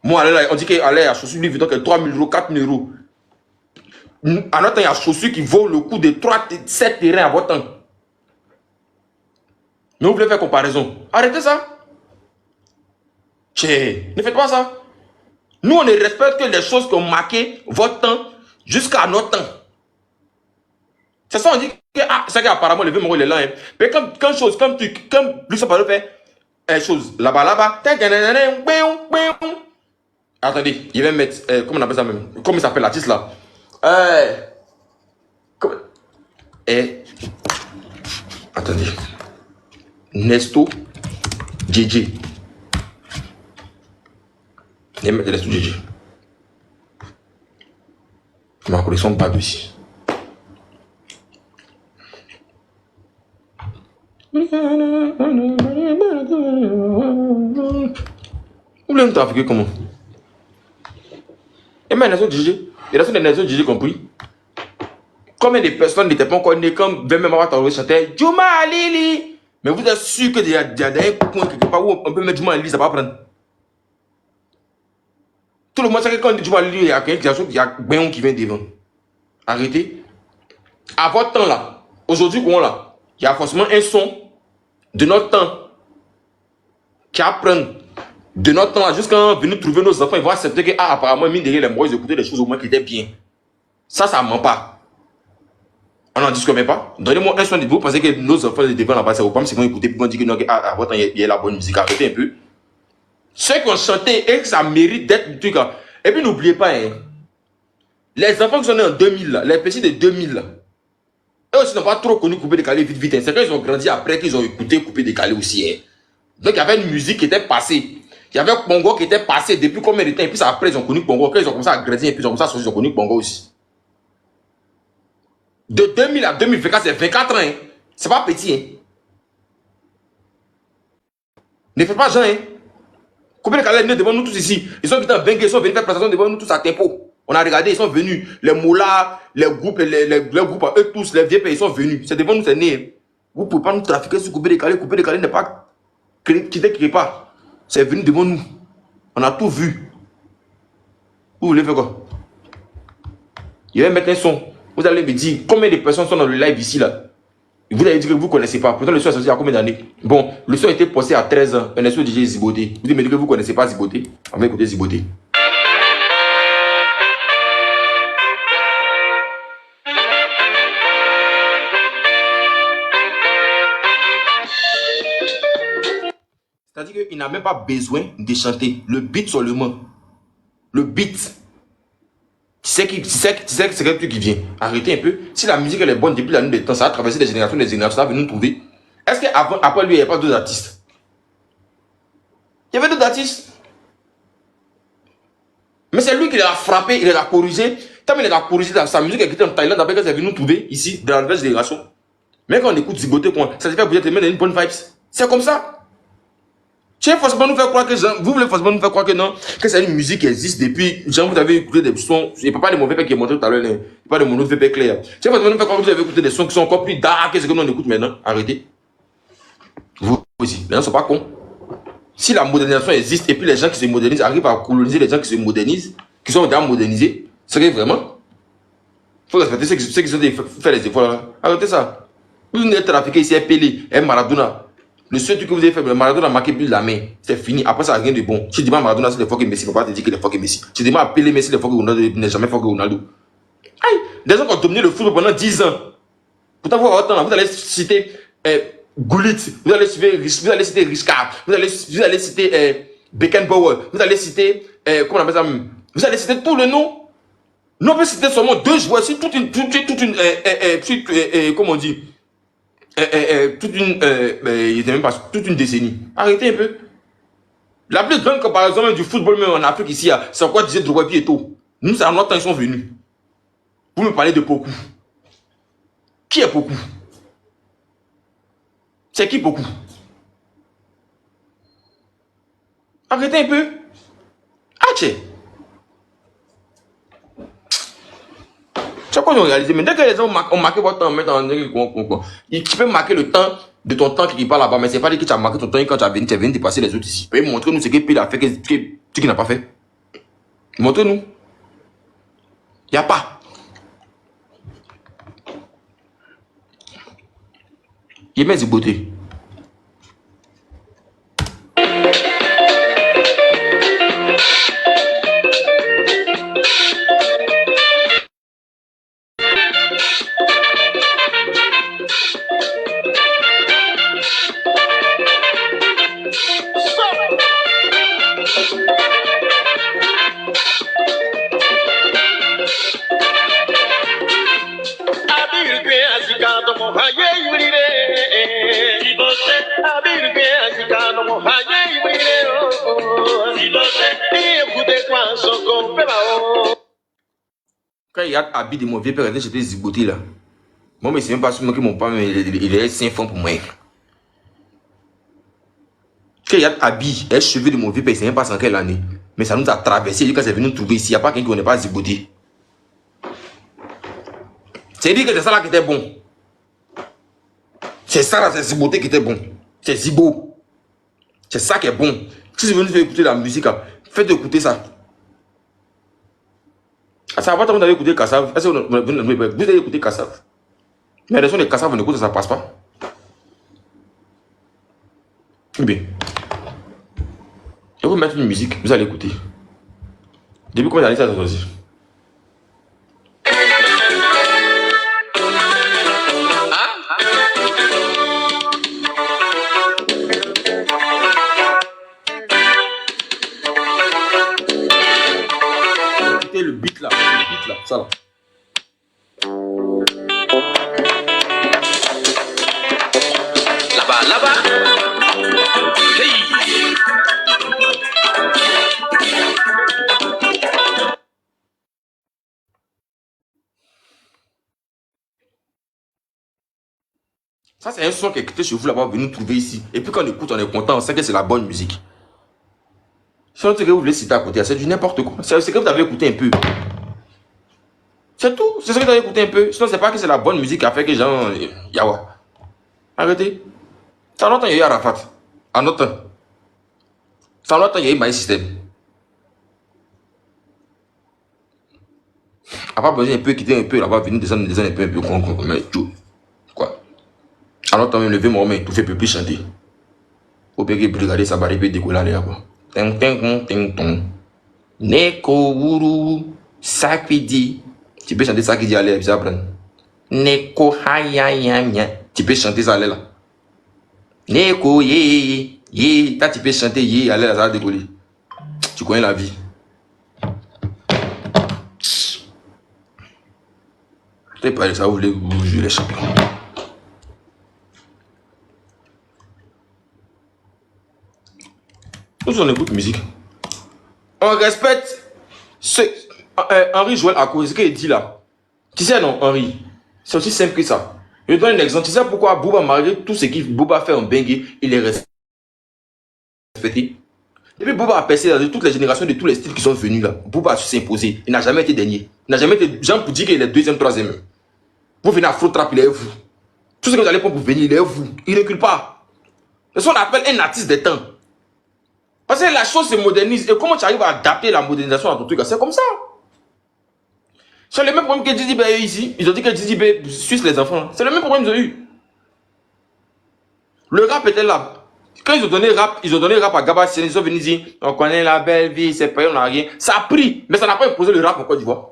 Moi, on dit qu'il allait à chaussures Louis Vuitton, 3 000 euros, 4 000 euros. À notre temps, il y a chaussures qui vaut le coût de 7 terrains à votre temps. Mais vous voulez faire comparaison. Arrêtez ça. Tché, ne faites pas ça. Nous, on ne respecte que les choses qui ont marqué votre temps jusqu'à notre temps. C'est ça, on dit que c'est qu'apparemment, le vieux Moro, il est là. Hein. Mais comme lui, ça parle fait, chose, là-bas, attendez, il va mettre, comment on appelle ça même? Comment il s'appelle l'artiste là? Attendez. Nesto JJ. Il va mettre Nesto JJ. Ma collection pas ici. Vous voulez nous trafiquer comment? Et même Nesto JJ. Il y a des Nesto JJ compris. Combien de personnes n'étaient pas encore nées comme même avoir chanté Juma Lili? Mais vous êtes sûr qu'il y a des coins quelque part où on peut mettre Juma Lili, ça va prendre. Tout le monde sait que quand on dit Juma Lili, il y a quelqu'un qui a Béon qui vient devant. Arrêtez. À votre temps là, aujourd'hui, là, il y a forcément un son de notre temps qui apprend de notre temps là, jusqu'à on venir trouver nos enfants, ils vont accepter que, apparemment, mine derrière les mots, ils écoutaient des choses au moins qui étaient bien. Ça ne ment pas. On n'en discute même pas. Donnez-moi un son de vous, pensez que nos enfants de devant là-bas, c'est au PAM, c'est qu'on écouter, puis on dit que non, à votre temps, il y a la bonne musique. Arrêtez un peu. Ceux qui ont chanté et que ça mérite d'être un truc là. Et puis n'oubliez pas, hein, les enfants qui sont nés en 2000, là, les petits de 2000, là, eux aussi n'ont pas trop connu Coupé Décalé vite vite. Hein. C'est quand ils ont grandi après qu'ils ont écouté Coupé Décalé aussi. Hein. Donc il y avait une musique qui était passée. Il y avait Congo qui était passé depuis combien de temps. Et puis après ils ont connu Congo. Quand ils ont commencé à grandir, et puis ils ont commencé à sortir, ils ont connu Congo aussi. De 2000 à 2024, c'est 24 ans. Hein. C'est pas petit. Hein. Ne faites pas genre. Hein. Combien de Calais est devant nous tous ici? Ils sont venus en Bengue, ils sont venus faire présentation devant nous tous à tempo. On a regardé, ils sont venus. Les Moula, les groupes, les groupes, eux tous, les vieux pays, ils sont venus. C'est devant nous, c'est né. Vous ne pouvez pas nous trafiquer sur Coupé Décalé. Coupé Décalé n'est pas quitté quelque part. C'est venu devant nous. On a tout vu. Vous voulez faire quoi? Il va mettre un son. Vous allez me dire combien de personnes sont dans le live ici là. Vous allez dire que vous ne connaissez pas. Pourtant le son est sorti il y a combien d'années? Bon, le son a été posté à 13 ans. Un son DJ Ziboté. Vous dites que vous ne connaissez pas Ziboté. On va écouter Ziboté. C'est-à-dire qu'il n'a même pas besoin de chanter. Le beat seulement. Le beat. Tu sais que c'est quelque chose qui vient. Arrêtez un peu. Si la musique elle est bonne depuis la nuit des temps, ça a traversé des générations, ça va venir nous trouver. Est-ce qu'après lui, il n'y avait pas d'autres artistes? Il y avait d'autres artistes. Mais c'est lui qui l'a frappé, il l'a corrigé. Tant il l'a corrigé dans sa musique, elle était en Thaïlande, après qu'elle est venue nous trouver ici, dans la nouvelle génération. Mais quand on écoute Ziboté, ça se fait vous êtes mettre une bonne vibes. C'est comme ça. Tu veux forcément nous faire croire que vous voulez forcément nous faire croire que non, que c'est une musique qui existe depuis. Genre, vous avez écouté des sons. Il n'y a pas de mauvais père qui est montré tout à l'heure. Il n'y a pas de mon autre père clair. Tu veux forcément nous faire croire que vous avez écouté des sons qui sont encore plus dark que ce que nous on écoute maintenant. Arrêtez. Vous aussi. Les gens ne sont pas cons. Si la modernisation existe et puis les gens qui se modernisent arrivent à coloniser les gens qui se modernisent, qui sont déjà modernisés, c'est que vraiment, il faut respecter ceux qui sont faire les efforts là. Arrêtez ça. Vous venez de trafiquer ici un Pelé, un Maradona. Le seul truc que vous avez fait, le Maradona a marqué plus de la main. C'est fini. Après ça, rien de bon. Si tu demandes Maradona, c'est le fucking Messi. Papa te dit qu'il est fucking Messi. Si tu demandes à Pelé Messi, le fucking Ronaldo, il n'est jamais fucking Ronaldo. Aïe, des gens qui ont dominé le football pendant 10 ans. Pourtant, vous allez citer Gullit, vous allez citer Riscard, vous allez citer Beckenbauer, vous allez citer, comment on appelle ça, vous allez citer tous les noms. Nous, on peut citer seulement 2 joueurs, c'est toute une, comment on dit, toute une décennie. Arrêtez un peu. La plus grande comparaison du football même en Afrique ici, c'est encore disait Drogba et tout. Nous, c'est en notre temps, ils sont venus. Vous me parlez de Poku. Qui est Poku? C'est qui Poku? Arrêtez un peu. Ah, tiens. C'est quoi ils ont réalisé? Mais dès que les gens ont marqué votre temps, tu peux marquer le temps de ton temps qui part là-bas, mais c'est pas dire que tu as marqué ton temps quand tu es venu dépasser les autres ici. Montrez-nous ce que Pile a fait que tu n'as pas fait. Montrez-nous. Il n'y a pas. Il met du beauté. Quand il y a habit de mon vieux père, j'étais zigoté là. Moi, mais c'est même pas sûr que mon père, il est 5 francs pour moi. Quand il y a habit, les cheveux de mon vieux père, c'est même pas en quelle année. Mais ça nous a traversé quand c'est venu nous trouver ici. Il n'y a pas quelqu'un qui n'est pas zigoté. C'est dire que c'est ça là qui était bon. C'est ça là, c'est zigoté qui était bon. C'est zibo. C'est ça qui est bon. Si vous venez écouter la musique, faites écouter ça. Ça va pas vous allez écouter Kassav. Vous allez écouter Kassav. Mais les sons de Kassav, vous n'écoutez, ça passe pas. Eh bien. Je vais vous mettre une musique, vous allez écouter. Depuis combien d'années ça a choisi? Le beat là, ça là. Là-bas. Hey. Ça c'est un son qui est écouté chez vous là-bas, venez nous trouver ici. Et puis quand on écoute, on est content, on sait que c'est la bonne musique. Sinon, ce que vous voulez citer à côté, c'est du n'importe quoi. C'est ce que vous avez écouté un peu. C'est tout. C'est ce que vous avez écouté un peu. Sinon, c'est pas que c'est la bonne musique qui a fait que les gens. Yawa. Arrêtez. Ça longtemps, il y a eu Arafat. En notre temps. Ça longtemps, il y a eu My System. À part besoin un peu quitter un peu là-bas, venir descendre un peu, mais tout. Quoi. En notre temps, même lever mon main, tout fait plus chanter. Au pire, brigader ça va répéter décoller là, quoi. Ting ting ting tong. Neko wuru sakidi. Tu peux chanter ça qui dit allez, tu apprends. Neko hayayanya. Tu peux chanter ça allez là. Neko ye ye. Tu peux chanter ye allez là, ça va décoller. Tu connais la vie. Je pas ça, vous voulez vous jouer les champions. Nous on écoute musique. On respecte ce Henri Joël à cause de ce qu'il dit là. Tu sais non Henri, c'est aussi simple que ça. Je te donne un exemple. Tu sais pourquoi Booba malgré tout ce qu'il Booba fait en bengue, il est respecté. Depuis Booba a percé dans toutes les générations de tous les styles qui sont venus là. Booba a su s'imposer. Il n'a jamais été dernier. Il n'a jamais été gens pour dire qu'il est deuxième, troisième. Vous venez à Flow Trap, il est vous. Tout ce que vous allez prendre pour venir, il est vous. Il ne recule pas. C'est ce qu'on appelle un artiste des temps. Parce que la chose se modernise. Et comment tu arrives à adapter la modernisation à ton truc? C'est comme ça. C'est le même problème que Didi B a eu ici. Ils ont dit que Didi B suce les enfants. C'est le même problème qu'ils ont eu. Le rap était là. Quand ils ont donné rap à Gaba Seni, ils sont venus dire on connaît la belle vie, c'est pas, on n'a rien. Ça a pris, mais ça n'a pas imposé le rap en Côte d'Ivoire.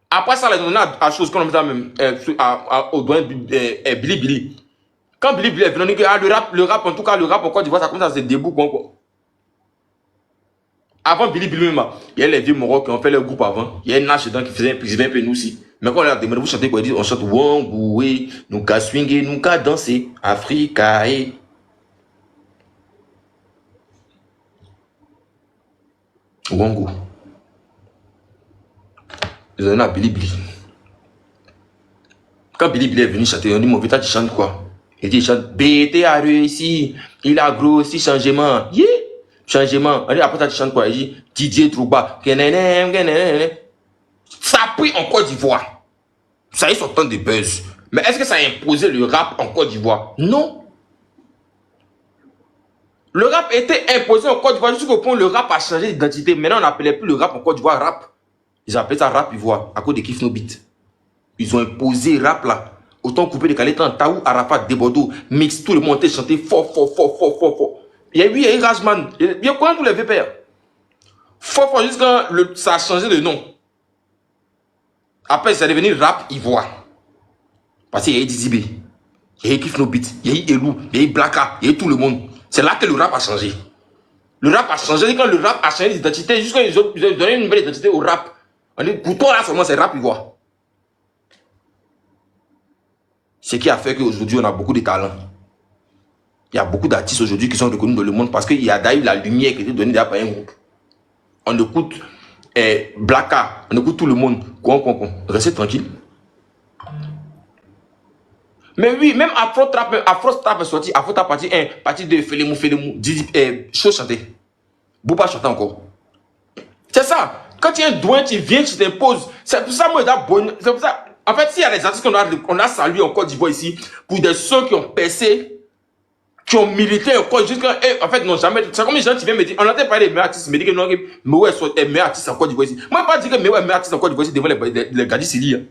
Après ça, ils ont donné à chose qu'on a même au doigt Billy Billy. Quand Billy Billy est venu, on dit que le rap en tout cas, le rap en Côte d'Ivoire, ça commence à se déboucher quoi. Avant Billy Billy même, il y a les vieux Morocco qui ont fait leur groupe avant. Il y a une nage dedans qui faisait un peu nous aussi. Mais quand on leur a demandé, vous chantez quoi? Ils disent, on chante Wongoué, nous qu'à swinguer, nous qu'à danser, Africa et. Wongou. Ils ont donné à Billy Billy. Quand Billy Billy est venu chanter, on dit, mon putain, tu chantes quoi? Il dit, il chante, BT a réussi, il a grossi, changement. Yeah! Changement. On dit, après ça, tu chantes quoi? Il dit, Didier Trouba. Ça a pris en Côte d'Ivoire. Ça a eu son temps de buzz. Mais est-ce que ça a imposé le rap en Côte d'Ivoire? Non. Le rap était imposé en Côte d'Ivoire jusqu'au point où le rap a changé d'identité. Maintenant, on n'appelait plus le rap en Côte d'Ivoire rap. Ils appelaient ça rap ivoire à cause de Kiff No Beat. Ils ont imposé rap là. Autant couper les qualités en Taou, Arafat, Debodo, mix, tout le monde était chanté fort. Il y a eu Erasman, il y a quoi tous les VPR. Fort, jusqu'à ça a changé de nom. Après, c'est devenu rap ivoire. Parce qu'il y a eu Dizibé, il y a eu Kiff No Beat, il y a eu Elou, il y a eu Blaka, il y a eu tout le monde. C'est là que le rap a changé. Le rap a changé, quand le rap a changé d'identité, jusqu'à ils ont donné une nouvelle identité au rap. On dit, pour toi là seulement, c'est rap ivoire. Ce qui a fait qu'aujourd'hui, on a beaucoup de talents. Il y a beaucoup d'artistes aujourd'hui qui sont reconnus dans le monde parce qu'il y a d'ailleurs la lumière qui était donnée par un groupe. On écoute Blaka, on écoute tout le monde. Restez tranquille. Mais oui, même Afro Trap est sorti. Afro Trap partie de Felemou, chose chanter. Bouba chanter encore. C'est ça. Quand il y a un doigt, tu viens, tu t'imposes. C'est pour ça, moi, c'est pour ça. En fait, s'il y a des artistes qu'on a salués en Côte d'Ivoire ici, pour des ceux qui ont percé, qui ont milité encore jusqu'à. En fait, non, jamais. C'est comme les gens qui viennent me dire, on entend parler des meilleurs artistes, me disent que non, mais ouais, sont les meilleurs artistes en Côte d'Ivoire ici. Moi, je ne pas dire que mes meilleurs artistes en Côte d'Ivoire ici devant les Gadi Sili.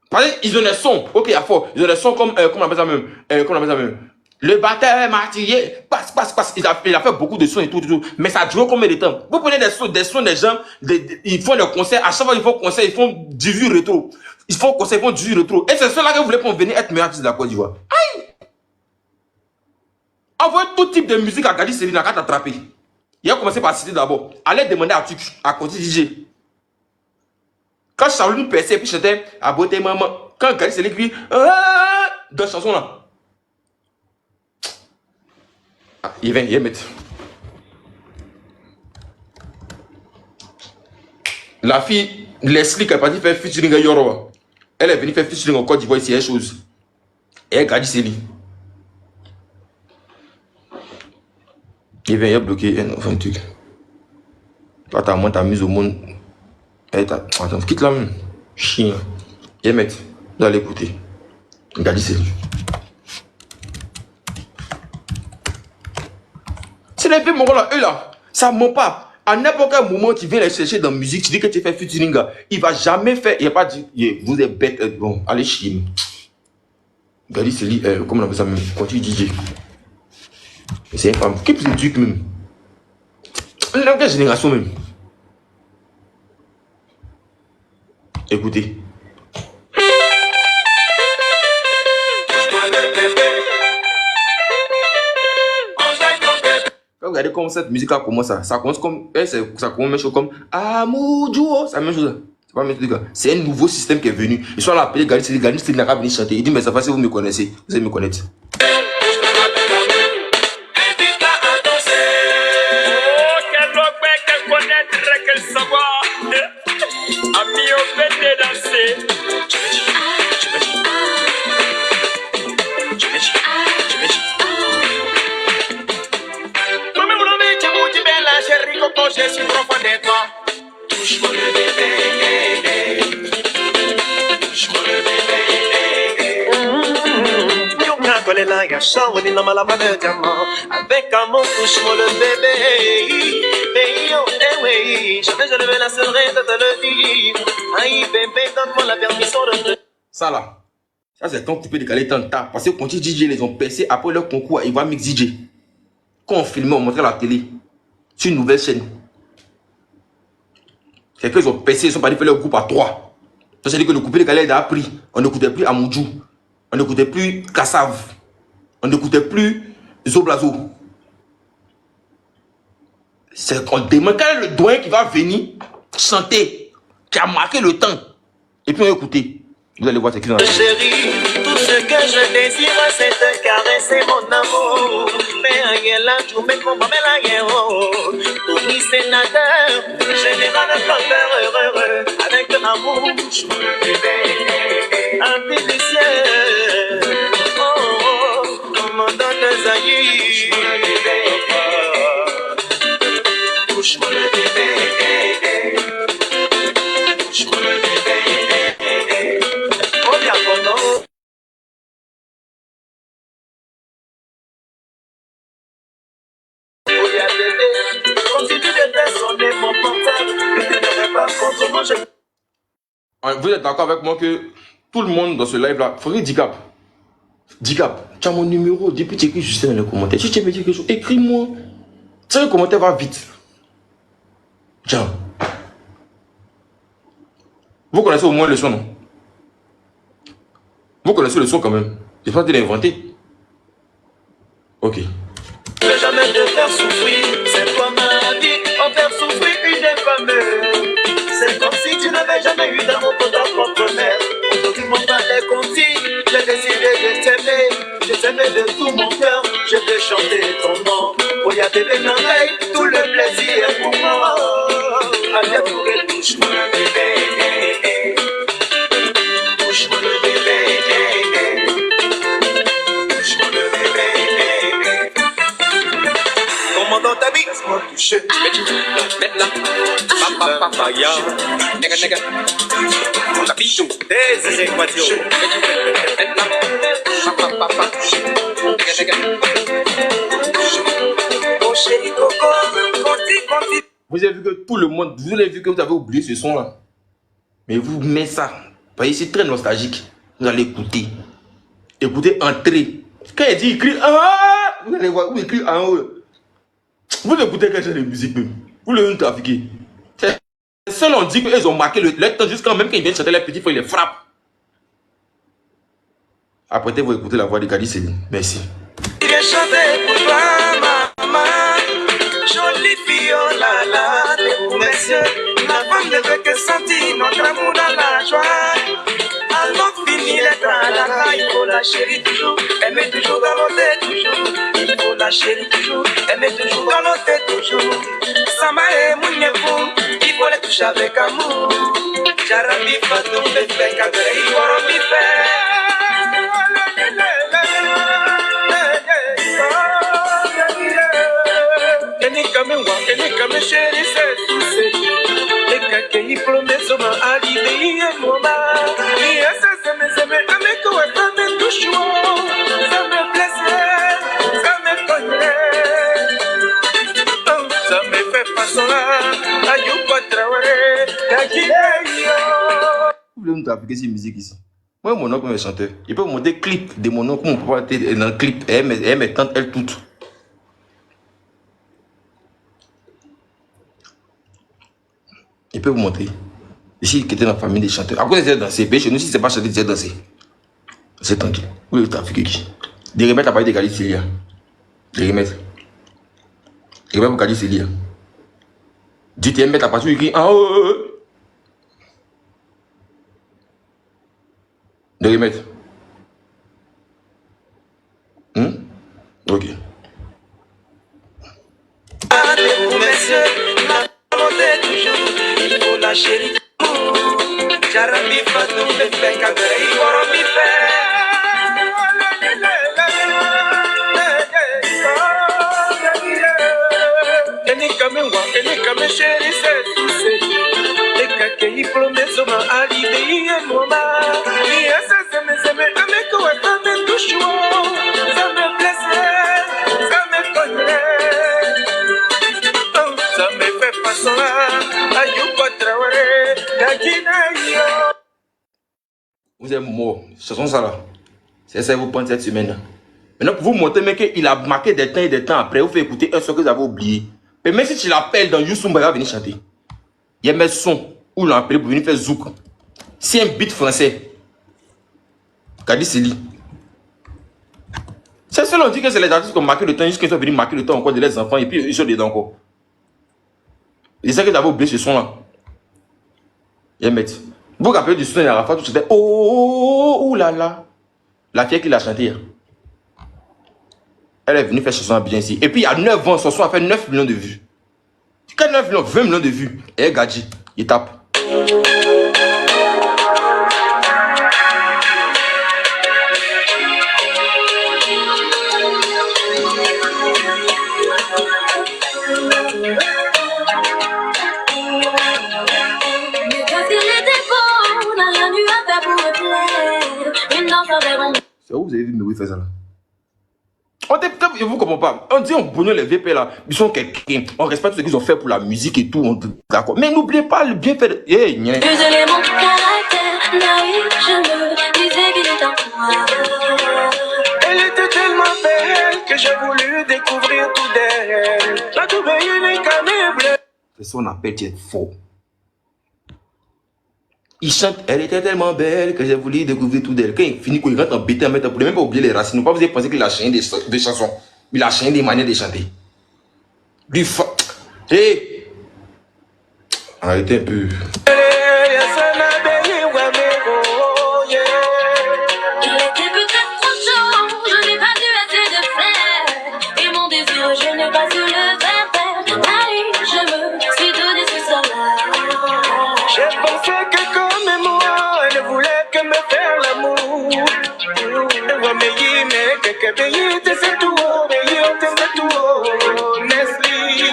Parce qu'ils ont des sons, ok, à fort. Ils ont des sons comme, comment on appelle ça même, le batteur martyrier, passe. Il a fait beaucoup de sons et tout. Mais ça dure combien de temps? Vous prenez des sons des gens, ils font des concerts, à chaque fois qu'ils font concert, ils font du vues rétro. Ils font concert, ils font du vues rétro. Et c'est ceux-là que vous voulez pour venir être meilleur artiste de la Côte d'Ivoire. Aïe! Envoyez tout type de musique à Gadi Selina, qu'à t'attraper. Il a commencé par citer d'abord. Allez demander à Tuc, à Conti DJ. Quand Charlotte perçait, puis chantait à beauté maman. Quand Gadi Selina crie, dans cette chanson là. Il vient mettre. La fille, Leslie, qui est partie faire featuring à Yoroba. Elle est venue faire featuring en Côte d'Ivoire ici, il y a une chose. Et elle Gadi Selina. Il vient bloquer un truc. Toi, t'as mis au monde. Attends, quitte là même. Chien. Et mettre. Vous allez écouter. Gadi Selina. C'est les vieux morons là, eux là, ça ment pas. À n'importe quel moment, tu viens les chercher dans la musique, tu dis que tu fais featuring, il va jamais faire, il va pas dire, vous êtes bête, bon, allez chier. Gadi Selina, comment on appelle ça même, continue DJ. C'est une femme, qui peut se dire même? La génération même. Écoutez. Regardez comment cette musique a commencé. Ça commence comme. Ça commence même chose comme Amour Duo. C'est la même chose. C'est pas la même chose. C'est un nouveau système qui est venu. Ils sont là appelés Gadi Selina. Gadi Selina n'a pas venu chanter. Il dit, mais ça va si vous me connaissez. Vous allez me connaître. Je suis profond de toi. Touche-moi le bébé. Touche-moi le bébé. Yonga kolela ya shawani na malaba de diamant. Avec amour, touche-moi le bébé. Baby, oh, oui. Jamais je ne me lasserai de te le dire. Aïe, bébé, donne-moi la permission de te. Ça là, ça c'est quand tu peux décaler tant de temps. Parce que quand les DJ les ont percé après leur concours, ils vont mix DJ. Quand on filmait, on montrait à la télé. Sur une nouvelle chaîne. C'est qu'ils ont percé, ils sont partis faire leur groupe à 3. Ça veut dire que le coupé décalé a appris. On n'écoutait plus Amoudjou. On n'écoutait plus Kassav. On n'écoutait plus Zoblazo. C'est qu'on demande quel est le doyen qui va venir chanter, qui a marqué le temps. Et puis on va écouter. Vous allez voir, c'est qui dans la Chérie, tout ce que je désire, c'est te caresser mon amour. Mais rien là, tu mets mon maman là, Tony sénateur, général heureux, avec de l'amour, je me réveille, un délicieux. Oh, commandant de Zahir, je me réveille, touche-moi le bébé, touche-moi le bébé. Vous êtes d'accord avec moi que tout le monde dans ce live là, faudrait Dicap. Dicap, tu as mon numéro, depuis tu écris juste dans les commentaires. Si tu veux me dire quelque chose, écris-moi. Tu sais, le commentaire va vite. Tiens. Vous connaissez au moins le son, non? Vous connaissez le son quand même. J'ai pas de l'inventer. Ok. Je vais jamais te faire souffrir, c'est toi ma vie, en faire souffrir une femme. C'est comme si tu n'avais jamais eu d'amour pour ta propre mère. Aujourd'hui mon père est conti, j'ai décidé de t'aimer. Je t'aimais de tout mon cœur, je vais chanter ton nom. Oh y'a bébé Nangaï, tout le plaisir est pour moi. Allez pour elle, touche-moi le bébé. Touche-moi le bébé. Touche-moi le bébé. Comment dans ta vie, laisse-moi toucher. Maintenant, papa, ya. Nega. La bichou, des équations. Maintenant, papa. Nega. Oh chéri Coco, conti. Vous avez vu que tout le monde, vous avez vu que vous avez oublié ce son là. Mais vous mettez ça. Parce que c'est très nostalgique. Vous allez écouter. Écoutez, entrez. Quand il dit, il crie, ah, vous allez voir, où il crie en haut. Vous écoutez quel genre de musique même. Vous le trafiquez. Seul on dit qu'ils ont marqué le temps jusqu'à même quand ils viennent chanter les petits frères, ils les frappent. Après, vous écoutez la voix de Kadi Céline. Merci. Il est chanté pour toi, maman. Jolie fille, oh là là, pour messieurs. La femme ne veut que sentir notre amour dans la joie. Alors fini les tralala, il faut la chérir toujours. Aimer toujours galoter toujours. Il faut la chérir toujours. Aimer toujours galoter toujours. Samba et Mounefou, il faut les toucher avec amour. Jarabi Fatou, Bébé, Kabere, il faut en Kama chérie, c'est tout c'est les caquets, ils plomb des hommes à l'idée et moi. Et ça me avec quoi ça me touche, ça me plaît, ça me connaît. Ça me fait passer à Youpa Traoré, Vous voulez nous appliquer cette musique ici? Moi, mon oncle est chanteur. Il peut monter clip de mon oncle, on peut pas être dans le clip. Elle me tente, elle toute. Il peut vous montrer. Ici, qui était dans la famille des chanteurs. Après, ils étaient dansés. Mais chez nous, si c'est pas chanté, ils étaient dansés. C'est tranquille. Vous voulez trafiquer qui? Des remettre à parler de Kadi Célia. Des remettre. Des remettre pour Kadi Célia. Dites, ils mettent à partir du cri. Ah, de remettre. Ok. Il faut la chérie. Jarabi Fatou, Bébé, Kabere, il faut en Kama chérie, c'est tout c'est les caquets, ils plomb des hommes à l'idée et moi. Et ça me avec quoi ça me touche, ça me plaît, ça me connaît. Ça me fait passer à Youpa Traoré, Kakinaïo. Vous êtes mort. Ce sont ça là. C'est ça vous prendre cette semaine là. Maintenant, pour vous montrer mais qu'il a marqué des temps et des temps après, vous faites écouter un son que vous avez oublié. Mais même si tu l'appelles dans YouTube, il va venir chanter. Il y a mes sons où l'on appelle pour venir faire zouk. C'est un beat français. Kadi Sili. C'est ça, on dit que c'est les artistes qui ont marqué le temps, jusqu'à qu'ils sont venus marquer le temps encore de les enfants et puis ils sont dedans encore. Et c'est ça que vous avez oublié ce son là. Il y a un mec. Vous vous rappelez du son de la fois où c'était oh là là. La fille qui l'a chanté hier. Elle est venue faire ce son bien ici. Et puis il y a 9 ans, son son a fait 9 millions de vues. Quel 9 millions? 20 millions de vues. Et Gadji, il tape. C'est où vous avez vu Mewi faire ça là? Je vous comprends pas. On dit on bonne les VP là, ils sont quelqu'un. On respecte ce qu'ils ont fait pour la musique et tout. D'accord. Mais n'oubliez pas le bienfait de. Hey, Désolé mon caractère, naïf, je me disais qu'il était en moi. Elle était tellement belle que j'ai voulu découvrir tout d'elle. La trouvé unique à mes bleus. C'est ça qu'on appelle tu es faux. Il chante, elle était tellement belle que j'ai voulu découvrir tout d'elle. Quand il finit, il rentre en bêta, mais vous ne pouvez même pas oublier les racines. Vous avez pensé qu'il a chanté des chansons. Il a chanté des manières de chanter. Lui, hey! Arrêtez un peu. Il était peut-être trop chaud, je n'ai pas dû assez de faire. Et mon désir, je n'ai pas su le faire taire. Naïf, je me suis donné ce soir-là. J'ai pensé que comme moi, elle ne voulait que me faire l'amour. Mais quelqu'un payé, c'est tout, c'est tout, Nestlé. Il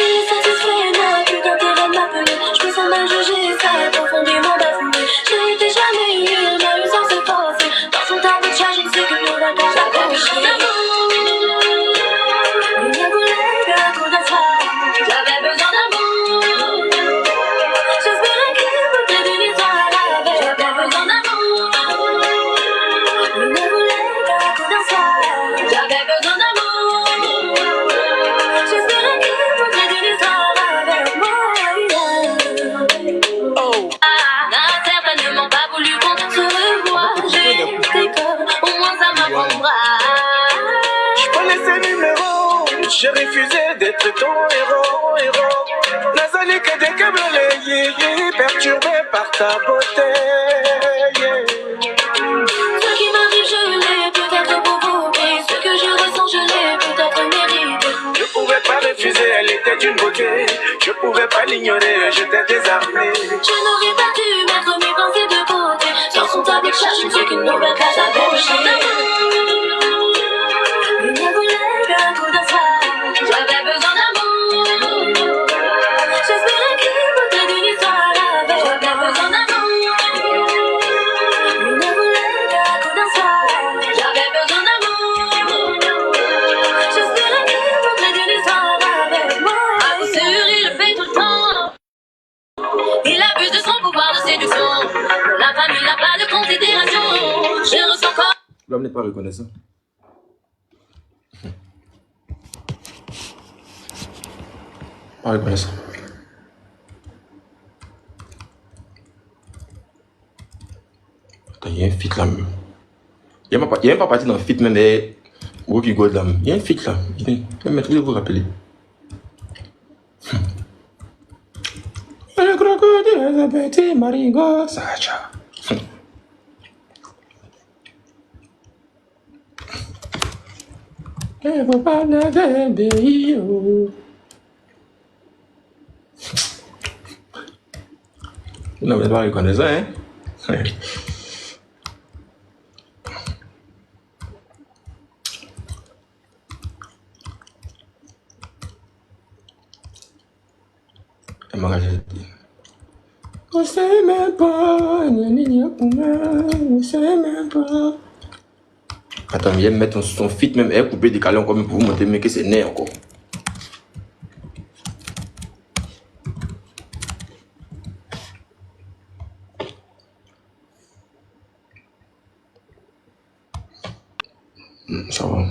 est satisfait, n'a plus d'intérêt de m'appeler. Je me sens mal jugée, ça a profondément bafoué. Je n'étais jamais eu, il m'a eu sans se forcer. Dans son tableau de chat, je ne sais que nous va pas s'accrocher. Il ne voulait qu'un coup d'un soir. J'avais besoin d'amour. J'espérais qu'il voudrait d'une histoire à la veille. J'avais besoin d'amour. Il ne voulait qu'un coup d'un soir. J'avais besoin d'amour. J'espérais qu'il voudrait d'une histoire avec moi. Oh. N'a certainement pas voulu qu'on se revoie. J'ai été comme, au moins ça m'apprendra. Je prenais ses numéros, j'ai refusé d'être ton héros. Nazali que des câbles perturbé par ta beauté. Ce qui m'arrive, je l'ai peut-être provoqué. Ce que je ressens, je l'ai peut-être mérité. Je pouvais pas refuser, elle était d'une beauté. Je pouvais pas l'ignorer, j'étais désarmé. Je n'aurais pas dû mettre mes pensées de côté. Sur son tableau, cherche une qu'une nouvelle case à boucher. Il ne voulait qu'un coup d'un soir. J'avais besoin d'amour. J'espérais qu'il voudrait d'une histoire avec. J'avais besoin d'amour. Il ne voulait qu'un coup d'un soir. J'avais besoin d'amour. J'espérais qu'il voudrait d'une histoire avec moi. À coup sûr, il le fait tout le temps. Il abuse de son pouvoir de séduction. Pour la femme, il n'a pas de considération. Je ressens comme. L'homme n'est pas reconnaissant. Pas reconnaissant. Attends, il y a un fit là. Il n'y a même pas parti dans le fit même. Mais Wookie God là. Il y a un fit là. Je vais mettre, vous rappeler. Le crocodile, le petit marigot, Sacha. Et vous parlez d'un pays. Vous n'avez pas reconnu ça, hein? Elle m'a rajouté. On sait même pas, on sait même pas. Attends, viens mettre son fit même, elle coupé décalé encore même pour vous montrer mais que c'est né encore. Ça va.